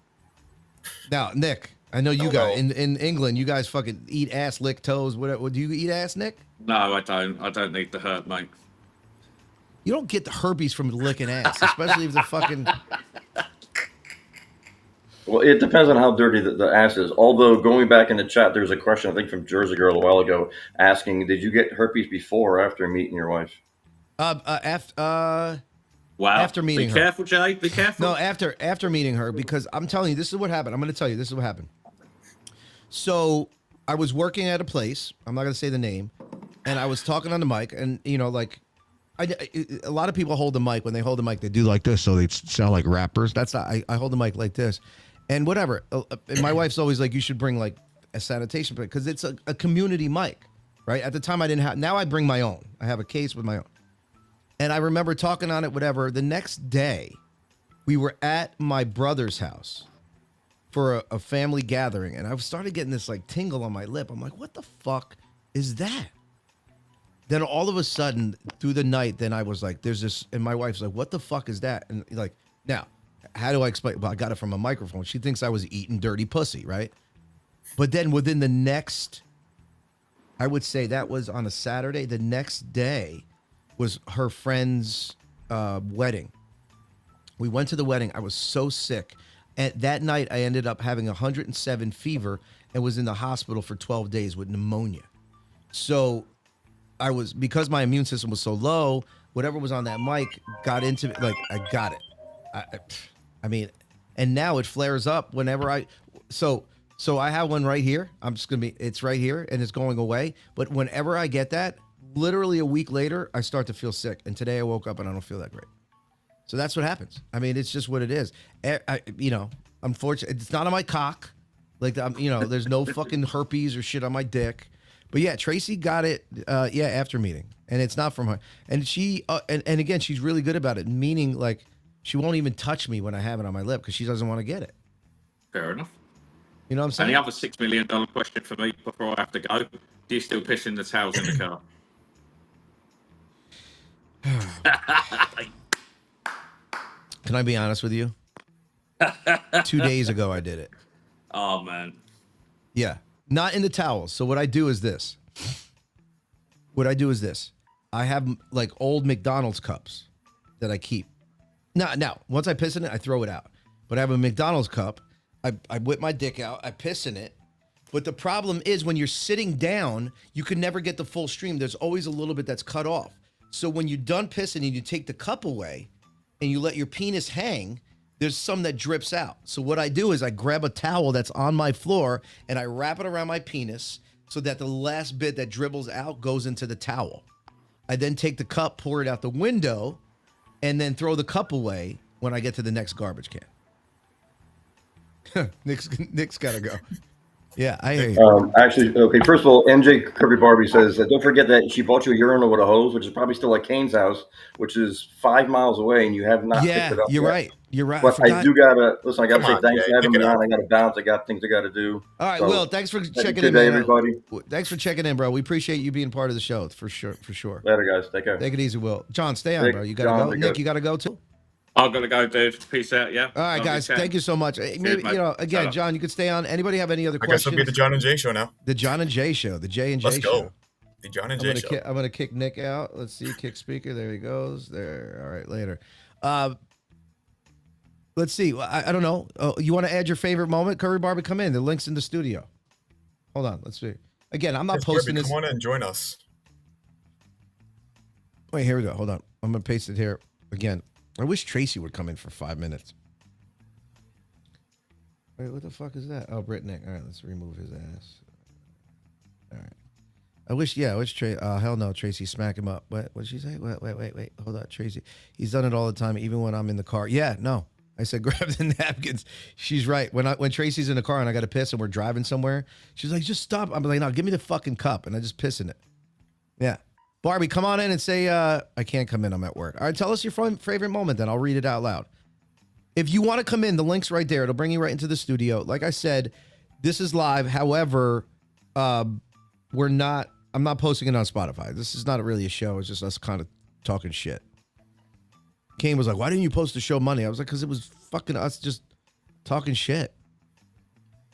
Now, Nick. I know you guys in England. You guys fucking eat ass, lick toes. What do you eat ass, Nick? No, I don't. I don't need the hurt, mate. You don't get the herpes from licking ass, especially if the fucking. Well, it depends on how dirty the ass is. Although going back in the chat, there's a question I think from Jersey Girl a while ago asking, "Did you get herpes before or after meeting your wife?" Wow. After meeting her. Be careful, Jay. Be careful. No, after meeting her, because I'm telling you, this is what happened. I'm going to tell you, this is what happened. So I was working at a place. I'm not going to say the name, and I was talking on the mic, and you know, like, a lot of people hold the mic. When they hold the mic, they do like this, so they sound like rappers. That's not. I hold the mic like this, and whatever. And my wife's always like, you should bring like a sanitation plate because it's a community mic, right? At the time, I didn't have. Now I bring my own. I have a case with my own. And I remember talking on it, whatever. The next day, we were at my brother's house for a family gathering. And I started getting this like tingle on my lip. I'm like, what the fuck is that? Then all of a sudden, through the night, then I was like, there's this. And my wife's like, what the fuck is that? And like, now, how do I explain? Well, I got it from a microphone. She thinks I was eating dirty pussy, right? But then within the next, I would say that was on a Saturday. The next day was her friend's wedding. We went to the wedding. I was so sick. And that night I ended up having 107 fever and was in the hospital for 12 days with pneumonia. So I was, because my immune system was so low, whatever was on that mic got into it. Like I got it. I mean, and now it flares up whenever so I have one right here. It's right here and it's going away. But whenever I get that, literally a week later, I start to feel sick. And today I woke up and I don't feel that great. So that's what happens. I mean, it's just what it is. Unfortunately, it's not on my cock. Like, there's no fucking herpes or shit on my dick. But yeah, Tracy got it, after meeting. And it's not from her. And she, and again, she's really good about it. Meaning, like, she won't even touch me when I have it on my lip because she doesn't want to get it. Fair enough. You know what I'm saying? And the other $6 million question for me before I have to go, do you still piss in the towels in the car? Can I be honest with you? 2 days ago, I did it. Oh, man. Yeah. Not in the towels. So what I do is this. I have like old McDonald's cups that I keep. Now, once I piss in it, I throw it out. But I have a McDonald's cup. I whip my dick out. I piss in it. But the problem is when you're sitting down, you can never get the full stream. There's always a little bit that's cut off. So when you're done pissing and you take the cup away and you let your penis hang, there's some that drips out. So what I do is I grab a towel that's on my floor and I wrap it around my penis so that the last bit that dribbles out goes into the towel. I then take the cup, pour it out the window, and then throw the cup away when I get to the next garbage can. Nick's got to go. Yeah, I hear you. Actually, okay, first of all, MJ Kirby Barbie says, don't forget that she bought you a urinal with a hose, which is probably still at Kane's house, which is 5 miles away, and you have not picked it up you're yet. right. You're right. But I do got to, listen, I got to say thanks for having me on. I got to bounce. I got things I got to do. All right, so, Will, thanks for checking good in, day, man. everybody. Thanks for checking in, bro. We appreciate you being part of the show, for sure. Later, guys. Take care. Take it easy, Will. John, stay on, Nick, bro. You got to go. Nick, you got to go, too? I've got to go, dude. Peace out, yeah? All right, guys. Thank you so much. Maybe, again, John, you could stay on. Anybody have any other questions? I guess it'll be the John and Jay show now. The John and Jay show. The Jay and Jay Let's go. show. The John and Jay show. I'm going to kick Nick out. Let's see. Kick speaker. There he goes. There. All right, later. Let's see. I don't know. You want to add your favorite moment? Curry Barbie, come in. The link's in the studio. Hold on. Let's see. Again, I'm not posting this. Come on and join us. Wait, here we go. Hold on. I'm going to paste it here again. I wish Tracy would come in for 5 minutes. Wait, what the fuck is that? Oh, Britt Nick. All right, let's remove his ass. All right. I wish Tracy. Hell no, Tracy, smack him up. What'd she say? Wait. Hold on, Tracy. He's done it all the time, even when I'm in the car. Yeah, no. I said, grab the napkins. She's right. When Tracy's in the car and I got to piss and we're driving somewhere, she's like, just stop. I'm like, no, give me the fucking cup. And I just piss in it. Yeah. Barbie, come on in and say, I can't come in. I'm at work. All right, tell us your favorite moment then. I'll read it out loud. If you want to come in, the link's right there. It'll bring you right into the studio. Like I said, this is live. However, I'm not posting it on Spotify. This is not really a show. It's just us kind of talking shit. Kane was like, why didn't you post the show Monday? I was like, because it was fucking us just talking shit.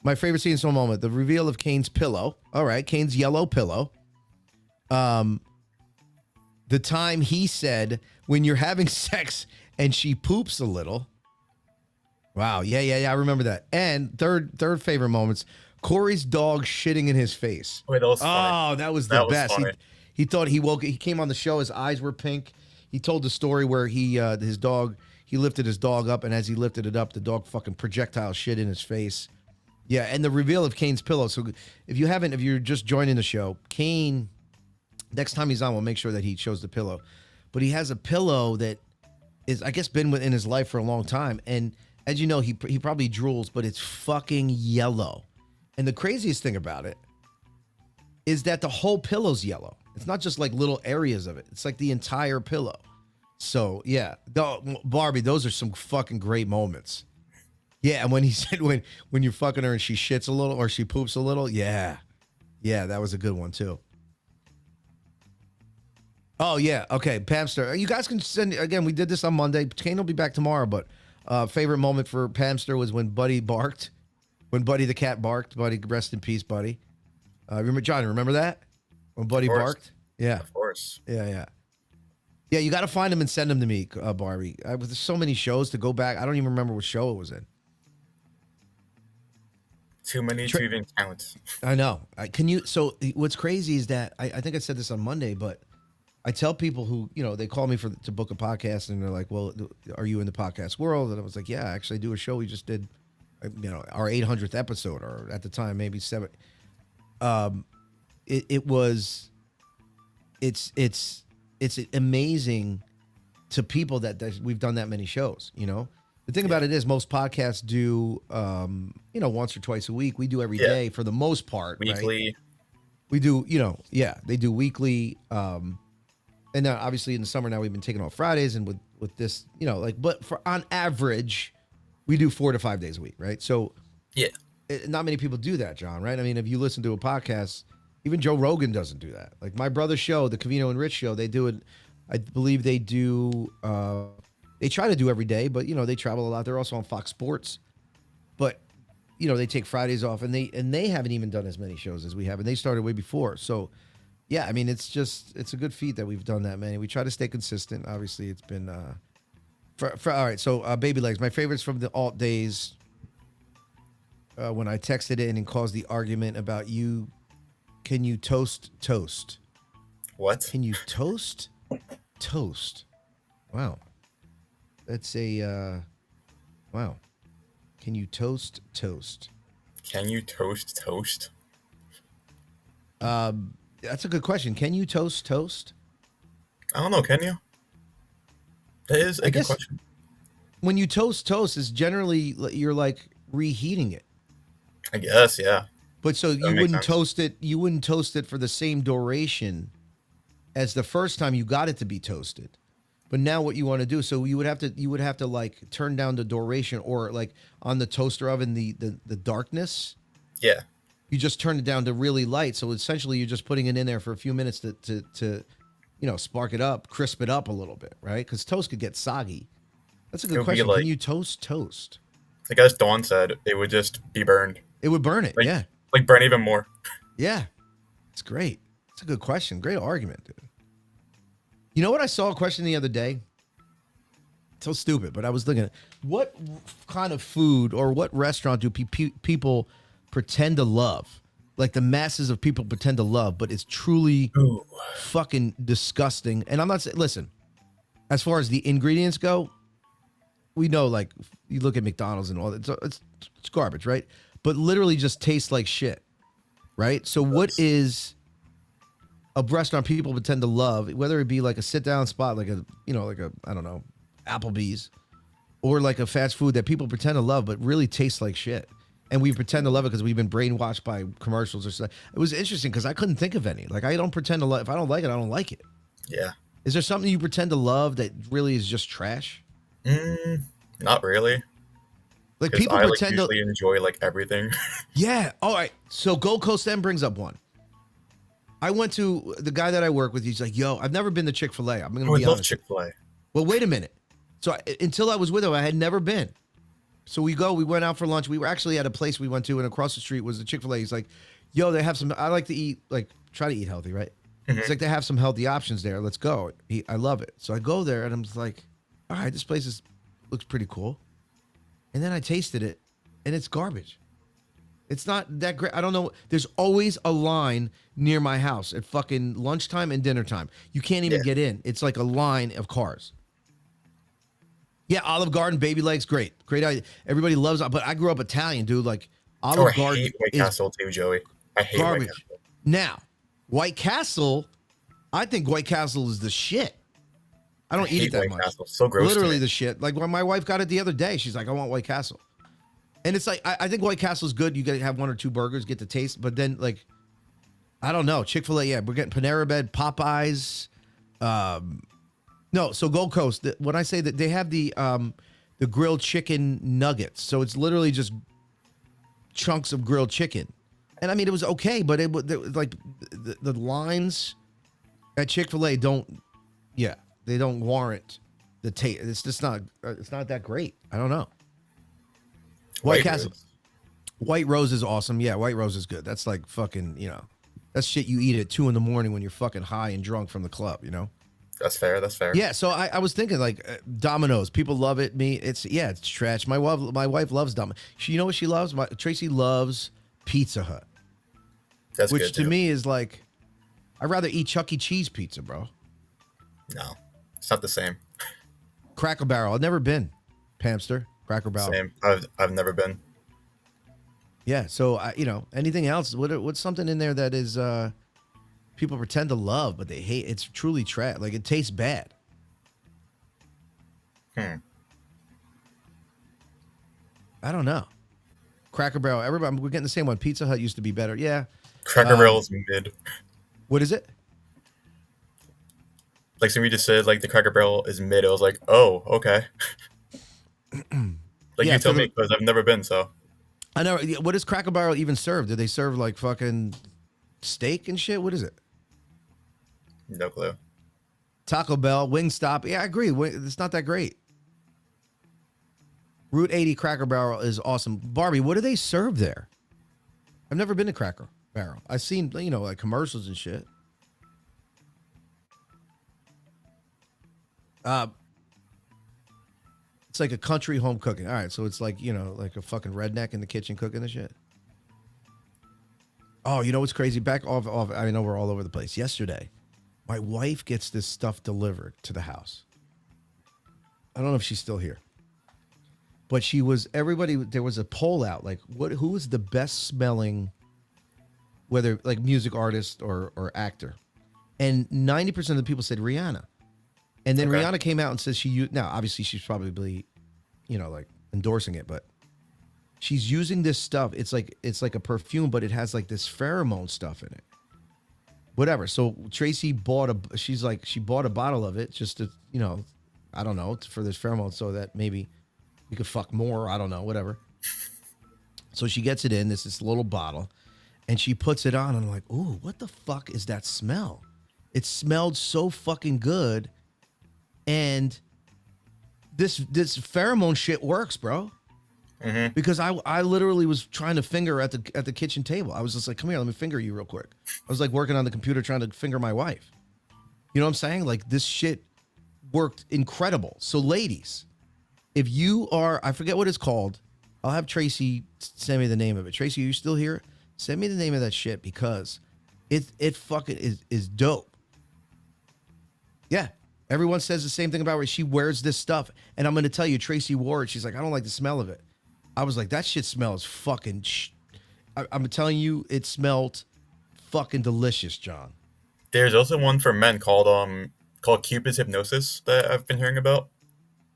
My favorite scene in so moment, the reveal of Kane's pillow. All right, Kane's yellow pillow. The time he said, when you're having sex and she poops a little. Wow, yeah, I remember that. And third favorite moments, Corey's dog shitting in his face. Wait, that was funny. Oh, that was the best. He thought he came on the show, his eyes were pink. He told the story where he lifted his dog up, and as he lifted it up, the dog fucking projectile shit in his face. Yeah, and the reveal of Kane's pillow. So if you're just joining the show, Kane, next time he's on, we'll make sure that he shows the pillow. But he has a pillow that is, I guess, been in his life for a long time. And as you know, he probably drools, but it's fucking yellow. And the craziest thing about it is that the whole pillow's yellow. It's not just like little areas of it. It's like the entire pillow. So, yeah. Barbie, those are some fucking great moments. Yeah, and when he said when you're fucking her and she shits a little or she poops a little, yeah. Yeah, that was a good one, too. Oh, yeah. Okay, Pamster. You guys can send, again, we did this on Monday. Kane will be back tomorrow, but favorite moment for Pamster was when Buddy barked. When Buddy the cat barked. Buddy, rest in peace, Buddy. Remember, Johnny, remember that? When Buddy barked? Yeah. Of course. Yeah. Yeah, you got to find him and send him to me, Barbie. There's so many shows to go back. I don't even remember what show it was in. Too many to even count. I know. So what's crazy is that, I think I said this on Monday, but I tell people who, they call me to book a podcast and they're like, well, are you in the podcast world? And I was like, yeah, actually I do a show. We just did, our 800th episode, or at the time, maybe 7. It's amazing to people that we've done that many shows, The thing about it is most podcasts do, once or twice a week. We do every day for the most part. Weekly. Right? We do, they do weekly. And now obviously in the summer now we've been taking off Fridays, and with this, but on average, we do 4 to 5 days a week, right? So not many people do that, John, right? I mean, if you listen to a podcast, even Joe Rogan doesn't do that. Like my brother's show, the Covino and Rich show, they do it. I believe they do. They try to do every day, but they travel a lot. They're also on Fox Sports, but they take Fridays off, and they haven't even done as many shows as we have, and they started way before. So, yeah, I mean, it's a good feat that we've done that many. We try to stay consistent. Obviously, it's been all right. So, Baby Legs, my favorites from the alt days. when I texted in and caused the argument about you. Can you toast toast? What? Can you toast toast? Wow. That's a wow. Can you toast toast? Can you toast toast? That's a good question. Can you toast toast? I don't know. Can you? That is a I good guess question. when you toast toast, is generally you're like reheating it. I guess, yeah. But so That you makes wouldn't sense. toast it. You wouldn't toast it for the same duration as the first time you got it to be toasted. But now what you want to do, so you would have to like turn down the duration, or like on the toaster oven the darkness. Yeah. You just turn it down to really light. So essentially you're just putting it in there for a few minutes to spark it up, crisp it up a little bit, right? Because toast could get soggy. That's a It good would be question. like, Can you toast toast? like as Dawn said, it would just be burned. It would burn it. Like, Yeah. like burn even more. Yeah. It's great. It's a good question. Great argument, dude. You know what? I saw a question the other day. So stupid, but I was looking at what kind of food or what restaurant do people pretend to love? Like the masses of people pretend to love, but it's truly Ooh. fucking disgusting. And I'm not saying, listen, as far as the ingredients go, we know, like, you look at McDonald's and all that, it's garbage, right? But literally just tastes like shit, right? So what is a restaurant people pretend to love, whether it be like a sit down spot, like I don't know, Applebee's, or like a fast food that people pretend to love but really tastes like shit, and we pretend to love it because we've been brainwashed by commercials or something. It was interesting because I couldn't think of any. Like, I don't pretend to love. If I don't like it, I don't like it. Yeah. Is there something you pretend to love that really is just trash? Not really. Like, Because people I pretend usually enjoy like everything. Yeah. All right. So Gold Coast M brings up one. I went to the guy that I work with. He's like, "Yo, I've never been to Chick-fil-A. I'm going to I be love honest." Chick-fil-A. Well, wait a minute. So until I was with him, I had never been. So we went out for lunch. We were actually at a place we went to, and across the street was the Chick-fil-A. He's like, "Yo, they have some, I like to eat, like, try to eat healthy, right?" He's like, "They have some healthy options there. Let's go." I love it. So I go there, and I'm just like, all right, this place looks pretty cool. And then I tasted it, and it's garbage. It's not that great. I don't know. There's always a line near my house at fucking lunchtime and dinner time. You can't even get in. It's like a line of cars. Yeah, Olive Garden, baby legs, great idea. Everybody loves it, but I grew up Italian, dude. Like, Olive I Garden hate White is Castle too, Joey. I hate White garbage. Castle. Now, White Castle, I think White Castle is the shit. I don't eat it that White much. Castle. So gross. Literally to me. the shit. Like, when my wife got it the other day, she's like, "I want White Castle." And it's like, I think White Castle's good. You gotta have one or two burgers, get the taste. But then, like, I don't know. Chick-fil-A, yeah, we're getting Panera Bread, Popeyes. No, so Gold Coast, when I say that they have the grilled chicken nuggets. So it's literally just chunks of grilled chicken. And I mean, it was okay, but it was like the lines at Chick-fil-A they don't warrant the taste. It's just not, it's not that great. I don't know. White Castle. Rose. White Rose is awesome. Yeah, White Rose is good. That's like fucking, that's shit you eat at 2 a.m. when you're fucking high and drunk from the club, That's fair. That's fair. Yeah, so I was thinking, like, Domino's. People love it. It's trash. My wife loves Domino's. You know what she loves? Tracy loves Pizza Hut. That's which good, to too. me is like, I'd rather eat Chuck E. Cheese pizza, bro. No, it's not the same. Cracker Barrel. I've never been. Pamster. Cracker Barrel. Same. I've never been. Yeah, so anything else? What's something in there that is people pretend to love but they hate? It's truly trash. Like, it tastes bad. I don't know. Cracker Barrel. Everybody, we're getting the same one. Pizza Hut used to be better. Yeah. Cracker Barrel is mid. What is it? Like somebody just said, like the Cracker Barrel is mid. I was like, oh, okay. Like, Yeah, you tell for me, because I've never been. So I know. What does Cracker Barrel even serve? Do they serve like fucking steak and shit? What is it? no clue. Taco Bell, Wingstop. Yeah, I agree. It's not that great. Route 80 Cracker Barrel is awesome. Barbie, what do they serve there? I've never been to Cracker Barrel. I've seen, like commercials and shit. It's like a country home cooking. All right, so it's like, like a fucking redneck in the kitchen cooking the shit. Oh, you know what's crazy? Back off. I know we're all over the place. Yesterday, my wife gets this stuff delivered to the house. I don't know if she's still here. But there was a poll out, like, who is the best smelling, whether like music artist or actor? And 90% of the people said Rihanna. And then Rihanna came out and says now obviously she's probably, like endorsing it, but she's using this stuff. It's like a perfume, but it has like this pheromone stuff in it. Whatever. So Tracy she bought a bottle of it just to, I don't know, for this pheromone so that maybe we could fuck more. I don't know, whatever. So she gets it in this little bottle and she puts it on and I'm like, ooh, what the fuck is that smell? It smelled so fucking good. And this pheromone shit works, bro. Mm-hmm. Because I literally was trying to finger at the kitchen table. I was just like, come here, let me finger you real quick. I was like working on the computer trying to finger my wife. You know what I'm saying? Like this shit worked incredible. So ladies, if you are, I forget what it's called. I'll have Tracy send me the name of it. Tracy, are you still here? Send me the name of that shit because it fucking is dope. Yeah. Everyone says the same thing about her. She wears this stuff. And I'm going to tell you, Tracy wore it. She's like, I don't like the smell of it. I was like, that shit smells fucking... I'm telling you, it smelled fucking delicious, John. There's also one for men called Cupid's Hypnosis that I've been hearing about.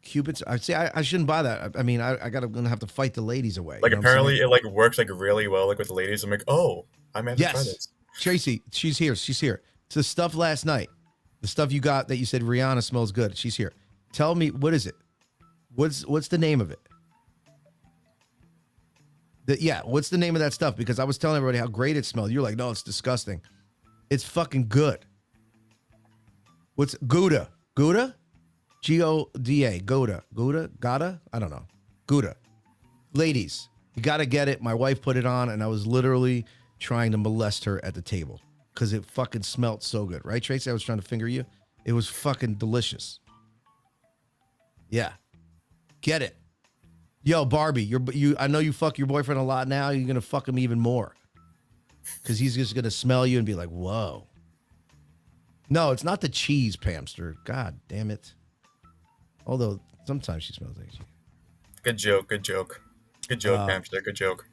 Cupid's... I shouldn't buy that. I mean, I'm going to have to fight the ladies away. Like, apparently it like works like really well like with the ladies. I'm like, oh, I might have to try this. Tracy, she's here. It's the stuff last night. The stuff you got that you said Rihanna smells good. She's here. Tell me, what is it? What's the name of it? What's the name of that stuff? Because I was telling everybody how great it smelled. You're like, no, it's disgusting. It's fucking good. What's Gouda? Gouda? G-O-D-A. Gouda. Gouda? I don't know. Gouda. Ladies, you got to get it. My wife put it on, and I was literally trying to molest her at the table. Because it fucking smelled so good. Right, Tracy? I was trying to finger you. It was fucking delicious. Yeah. Get it. Yo, Barbie, I know you fuck your boyfriend a lot now. You're going to fuck him even more. Because he's just going to smell you and be like, whoa. No, it's not the cheese, Pamster. God damn it. Although, sometimes she smells like cheese. Good joke. Good joke, Pamster. Good joke.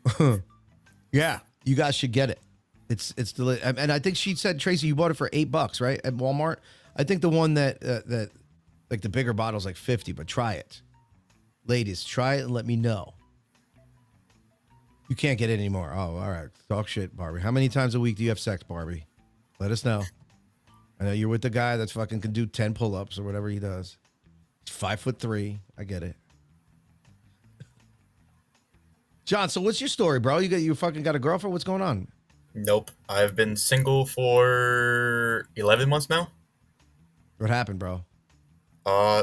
Yeah, you guys should get it. It's delicious. And I think she said, Tracy, you bought it for $8, right? At Walmart. I think the one that like the bigger bottle's like 50, but try it. Ladies, try it and let me know. You can't get it anymore. Oh, all right. Talk shit, Barbie. How many times a week do you have sex, Barbie? Let us know. I know you're with the guy that's fucking can do 10 pull-ups or whatever he does. He's 5'3". I get it. John, so what's your story, bro? You fucking got a girlfriend? What's going on? Nope. I've been single for 11 months now. What happened, bro?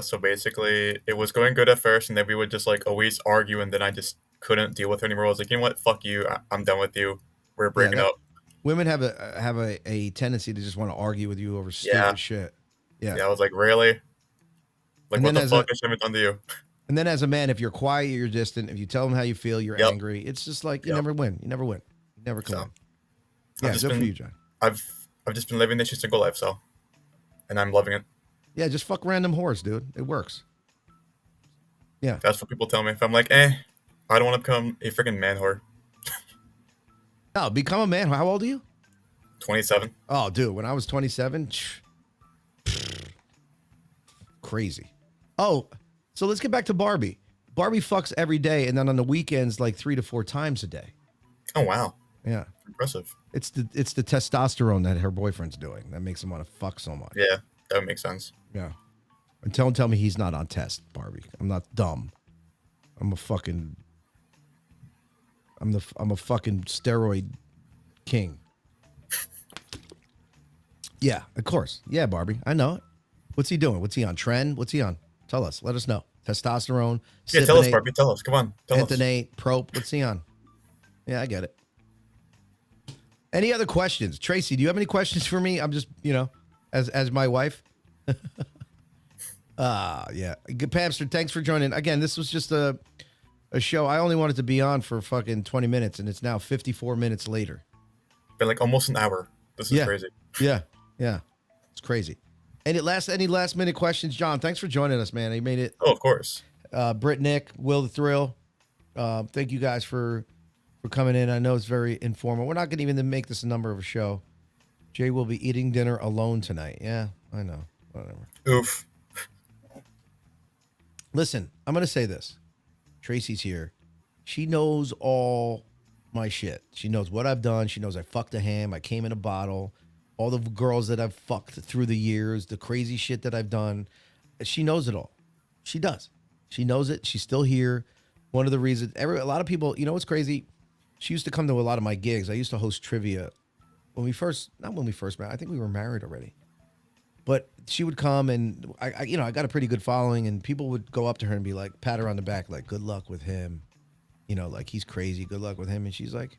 So basically, it was going good at first, and then we would just like always argue, and then I just couldn't deal with her anymore. I was like, you know what? Fuck you. I'm done with you. We're breaking up. Women have a tendency to just want to argue with you over stupid shit. Yeah. I was like, really? Like, what the fuck? I shouldn't have done to you. And then as a man, if you're quiet, you're distant. If you tell them how you feel, you're angry. It's just like you never win. You never win. You never can win. Yeah, good for you, John. I've just been living this single life, so, and I'm loving it. Yeah, just fuck random whores, dude. It works. Yeah. That's what people tell me. If I'm like, I don't want to become a freaking man whore. No, become a man. How old are you? 27. Oh, dude, when I was 27, crazy. Oh, so let's get back to Barbie. Barbie fucks every day, and then on the weekends, like 3 to 4 times a day. Oh, wow. Yeah. Impressive. It's the testosterone that her boyfriend's doing that makes him want to fuck so much. Yeah, that would make sense. Yeah. And tell me he's not on test, Barbie. I'm not dumb. I'm a fucking steroid king. Yeah, of course. Yeah, Barbie. I know it. What's he doing? What's he on? Tren? What's he on? Tell us. Let us know. Testosterone. Yeah, tell us, Barbie. Tell us. Come on. Tell us. Ethanate, Prope. What's he on? Yeah, I get it. Any other questions? Tracy, do you have any questions for me? I'm just, as my wife. Yeah. Good Pamster, thanks for joining. Again, this was just a show. I only wanted to be on for fucking 20 minutes, and it's now 54 minutes later. Been like almost an hour. This is Yeah. crazy. Yeah. It's crazy. Any last minute questions? John, thanks for joining us, man. You made it. Oh, of course. Britt, Nick, Will the Thrill. Thank you guys for coming in. I know it's very informal. We're not going to even make this a number of a show. Jay will be eating dinner alone tonight. Yeah, I know. Whatever. Oof. Listen, I'm going to say this. Tracy's here. She knows all my shit. She knows what I've done. She knows I fucked a ham. I came in a bottle. All the girls that I've fucked through the years, the crazy shit that I've done. She knows it all. She does. She knows it. She's still here. One of the reasons, a lot of people, you know what's crazy? She used to come to a lot of my gigs. I used to host trivia not when we first met. I think we were married already. But she would come, and I got a pretty good following, and people would go up to her and be like, pat her on the back, like, good luck with him. You know, like, he's crazy. Good luck with him. And she's like,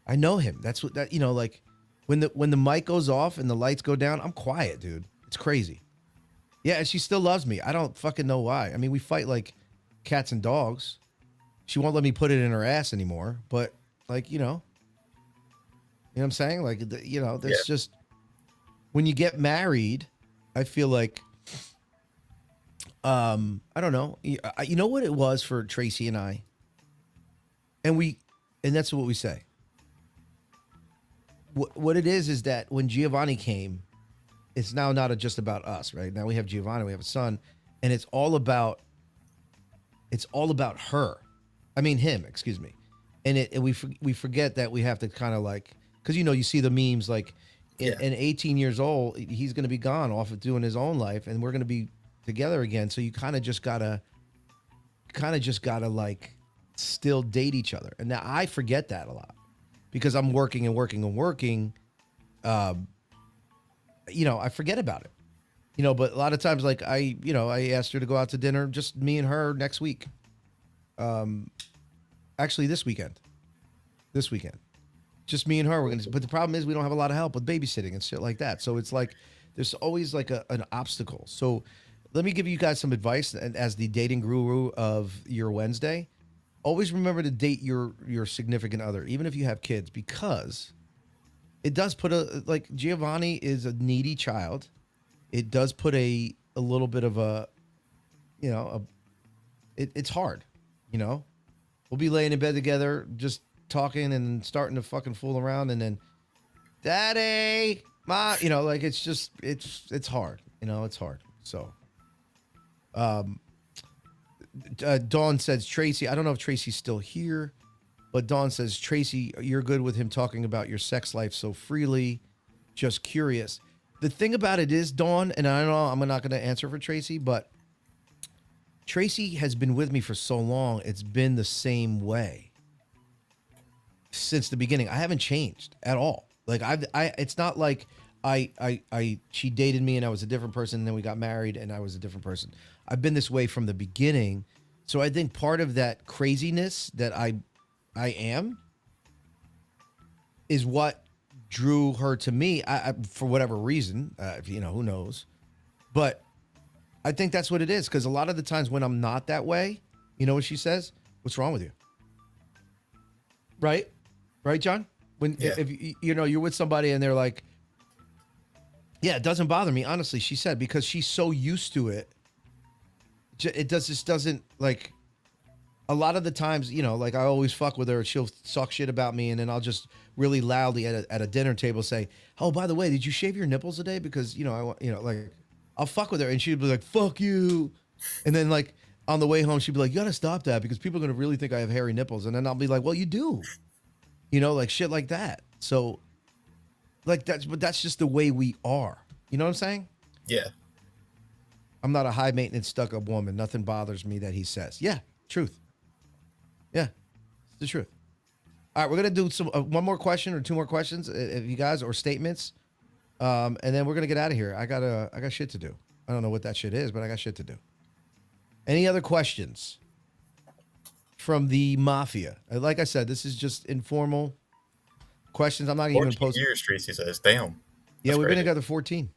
I know him. That's what that, like, when the mic goes off and the lights go down, I'm quiet, dude. It's crazy. Yeah, and she still loves me. I don't fucking know why. I mean, we fight like cats and dogs. She won't let me put it in her ass anymore. But, like, you know what I'm saying? Like, there's just, when you get married, I feel like, I don't know. You know what it was for Tracy and I? And that's what we say. What it is that when Giovanni came, it's now not just about us, right? Now we have Giovanni, we have a son, and it's all about her. I mean him, excuse me. And we forget that we have to kind of like, because you see the memes like, in 18 years old, he's going to be gone off of doing his own life, and we're going to be together again. So you kind of just gotta like still date each other. And now I forget that a lot because I'm working and working and working. I forget about it. But a lot of times, like I asked her to go out to dinner, just me and her next week. Actually, this weekend. Just me and her. But the problem is we don't have a lot of help with babysitting and shit like that. So it's like there's always like an obstacle. So let me give you guys some advice, and as the dating guru of your Wednesday, always remember to date your significant other, even if you have kids, because it does put like Giovanni is a needy child. It does put a little bit of it's hard, We'll be laying in bed together, just talking and starting to fucking fool around, and then, Daddy, Ma, like it's just it's hard, it's hard. So, Dawn says Tracy. I don't know if Tracy's still here, but Dawn says Tracy, you're good with him talking about your sex life so freely. Just curious. The thing about it is, Dawn, and I don't know, I'm not going to answer for Tracy, but Tracy has been with me for so long. It's been the same way since the beginning. I haven't changed at all. Like it's not like she dated me and I was a different person, and then we got married and I was a different person. I've been this way from the beginning. So I think part of that craziness that I am is what drew her to me. I for whatever reason, who knows, but I think that's what it is. Because a lot of the times when I'm not that way, you know what she says? What's wrong with you? Right, John? When if you're with somebody and they're like, yeah, it doesn't bother me, honestly, she said, because she's so used to it. It just doesn't, like, a lot of the times, like I always fuck with her. She'll talk shit about me, and then I'll just really loudly at a dinner table say, oh, by the way, did you shave your nipples today? Because, like, I'll fuck with her, and she'd be like, fuck you. And then, like, on the way home, she'd be like, you gotta stop that because people are gonna really think I have hairy nipples. And then I'll be like, well, you do. Like shit like that. So, like, that's just the way we are. You know what I'm saying? Yeah. I'm not a high maintenance stuck up woman. Nothing bothers me that he says. Yeah, truth. Yeah, it's the truth. All right, we're gonna do one more question or two more questions, if you guys, or statements, and then we're gonna get out of here. I got shit to do. I don't know what that shit is, but I got shit to do. Any other questions from the mafia? Like I said, this is just informal questions. I'm not even 14 posting. years, Tracy says. Damn. Yeah, we've been crazy. together 14.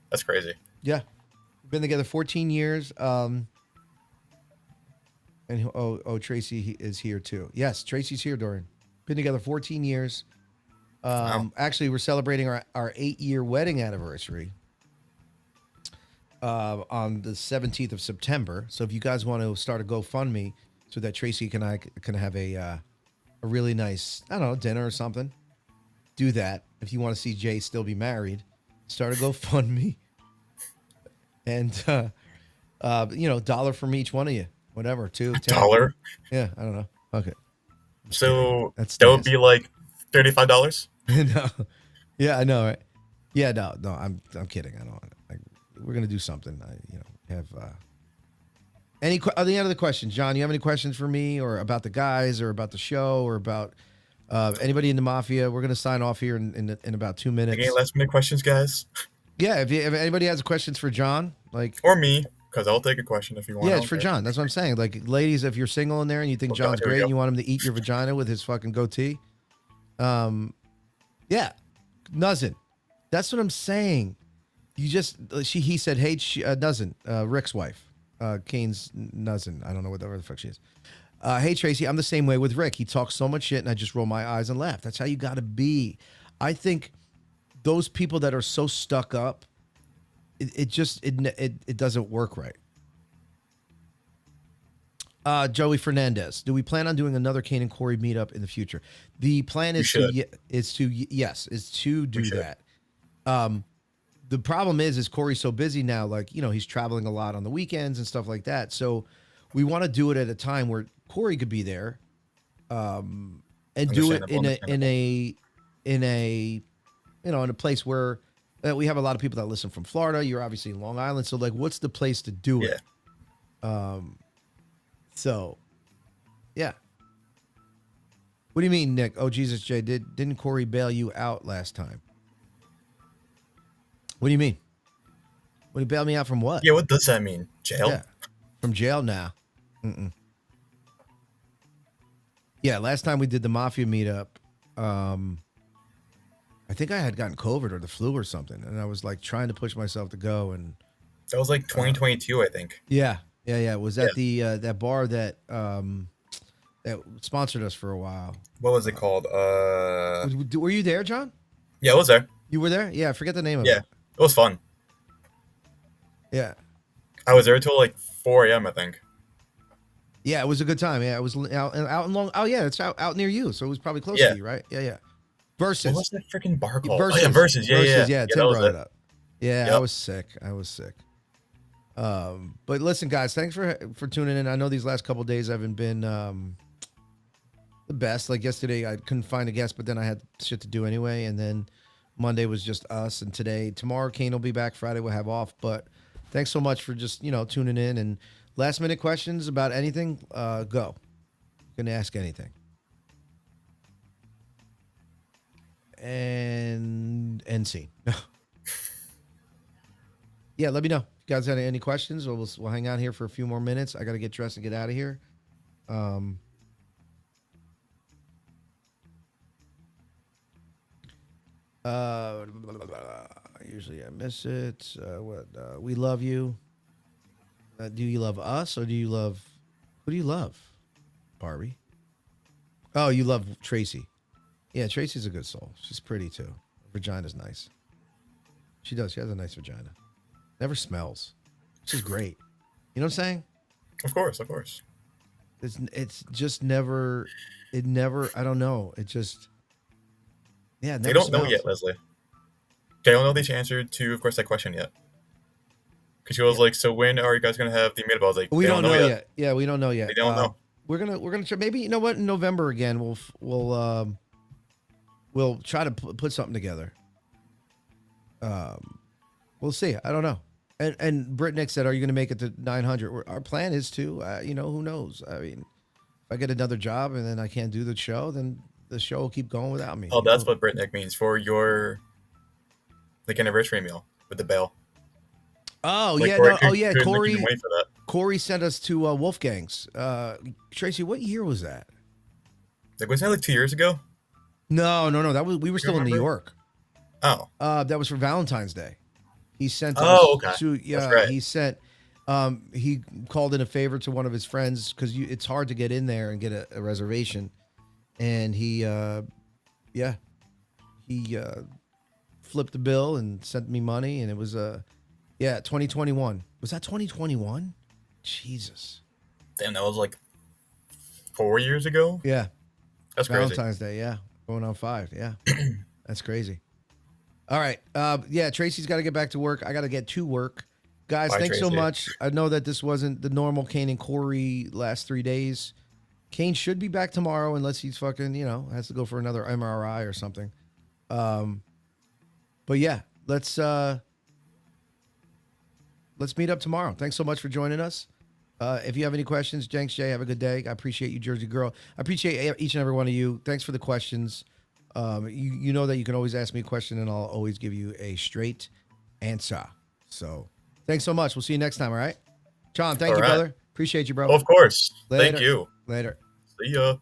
That's crazy. Yeah. We've been together 14 years. And Tracy is here too. Yes, Tracy's here, Dorian. Been together 14 years. Wow. Actually, we're celebrating our 8-year wedding anniversary on the 17th of September. So if you guys want to start a GoFundMe so that Tracy and I can have a really nice, I don't know, dinner or something, do that. If you want to see Jay still be married, start a GoFundMe. And, $1 from each one of you. Whatever, 2, 10. $1. Yeah, I don't know. Okay. So That's that would nice. be like $35. No. Yeah, I know, right? Yeah, no, I'm kidding. I don't. We're gonna do something. Have any other questions, John? You have any questions for me, or about the guys, or about the show, or about anybody in the mafia? We're gonna sign off here in about 2 minutes. Any last minute questions, guys? Yeah, if anybody has questions for John, like, Or me, because I'll take a question if you want. yeah, it's for John. That's what I'm saying. Like, ladies, if you're single in there and you think Oh, God, John's here we great go. and you want him to eat your vagina with his fucking goatee, yeah, Nuzzin. That's what I'm saying. He said, hey, Nuzzin, Rick's wife, Kane's Nuzzin. I don't know whatever the fuck she is. Hey, Tracy, I'm the same way with Rick. He talks so much shit and I just roll my eyes and laugh. That's how you got to be. I think those people that are so stuck up, it doesn't work right. Joey Fernandez, do we plan on doing another Kane and Corey meetup in the future? The plan is to do that. The problem is Corey's so busy now, like, he's traveling a lot on the weekends and stuff like that. So we want to do it at a time where Corey could be there, and do it in a place where we have a lot of people that listen from Florida. You're obviously in Long Island, so like, what's the place to do it? So, yeah. What do you mean, Nick? Oh, Jesus, Jay, didn't Corey bail you out last time? What do you mean? What, he bailed me out from what? Yeah, what does that mean? Jail? Yeah. From jail now. Yeah, last time we did the Mafia meetup, I think I had gotten COVID or the flu or something, and I was like trying to push myself to go, and That was like 2022, I think. yeah. It was at the that bar that sponsored us for a while. What was it called? Were you there, John? Yeah, I was there. You were there? Yeah, I forget the name of Yeah, it. it was fun. Yeah. I was there till like 4 a.m., I think. Yeah, it was a good time. Yeah, it was out in Long. Oh yeah, it's out near you, so it was probably close to you, right? Yeah. Versus. What was that freaking bar called? Versus. Versus. Yeah. Tim that was brought it it. up. Yeah, Yep. I was sick. But listen, guys, thanks for tuning in. I know these last couple of days haven't been the best. Like yesterday, I couldn't find a guest, but then I had shit to do anyway. And then Monday was just us. And tomorrow, Kane will be back. Friday, we'll have off. But thanks so much for just, tuning in. And last minute questions about anything, go. You can ask anything. And end scene. Yeah, let me know. If you guys have any questions, we'll hang out here for a few more minutes. I got to get dressed and get out of here. Usually I miss it. We love you. Do you love us or who do you love? Barbie. Oh, you love Tracy. Yeah, Tracy's a good soul. She's pretty too. Her vagina's nice. She does. She has a nice vagina. Never smells. She's great. You know what I'm saying? Of course. It's just never. It never. I don't know. It just. Yeah. It They never don't know smells. yet, Leslie. They don't know the answer to, of course, that question yet. Because she was like, "So when are you guys gonna have the meetup?" I was like, We "They don't know yet. Yeah, we don't know yet. They don't know. We're gonna try. Maybe you know what? In November again, we'll try to put something together. We'll see. I don't know. And Britt Nick said, "Are you going to make it to 900?" Our plan is to. Who knows? I mean, if I get another job and then I can't do the show, then the show will keep going without me. Oh, that's what Britnick means for your anniversary meal with the bell. Oh Like, yeah, Corey no, couldn't- oh yeah. couldn't Corey wait for that. Corey sent us to Wolfgang's. Tracy, what year was that? Like, was that like 2 years ago? No. That was we were still in New remember? York. Oh, That was for Valentine's Day. He sent Oh, okay. yeah, right. he sent he called in a favor to one of his friends because it's hard to get in there and get a reservation. And he yeah, he flipped the bill and sent me money, and it was 2021. Was that 2021? Jesus. Damn, that was like 4 years ago. Yeah. That's crazy. Valentine's Day, yeah. Going on 5, yeah. That's crazy. All right. Yeah, Tracy's got to get back to work. I got to get to work. Guys, Bye, thanks so Tracy. much. I know that this wasn't the normal Kane and Corey last 3 days. Kane should be back tomorrow unless he's fucking, has to go for another MRI or something. But yeah, let's meet up tomorrow. Thanks so much for joining us. If you have any questions, Jenks J, have a good day. I appreciate you, Jersey Girl. I appreciate each and every one of you. Thanks for the questions. You know that you can always ask me a question, and I'll always give you a straight answer. So thanks so much. We'll see you next time, all right? John, thank you, brother. Appreciate you, bro. Of course. Later. Thank you. Later. See ya.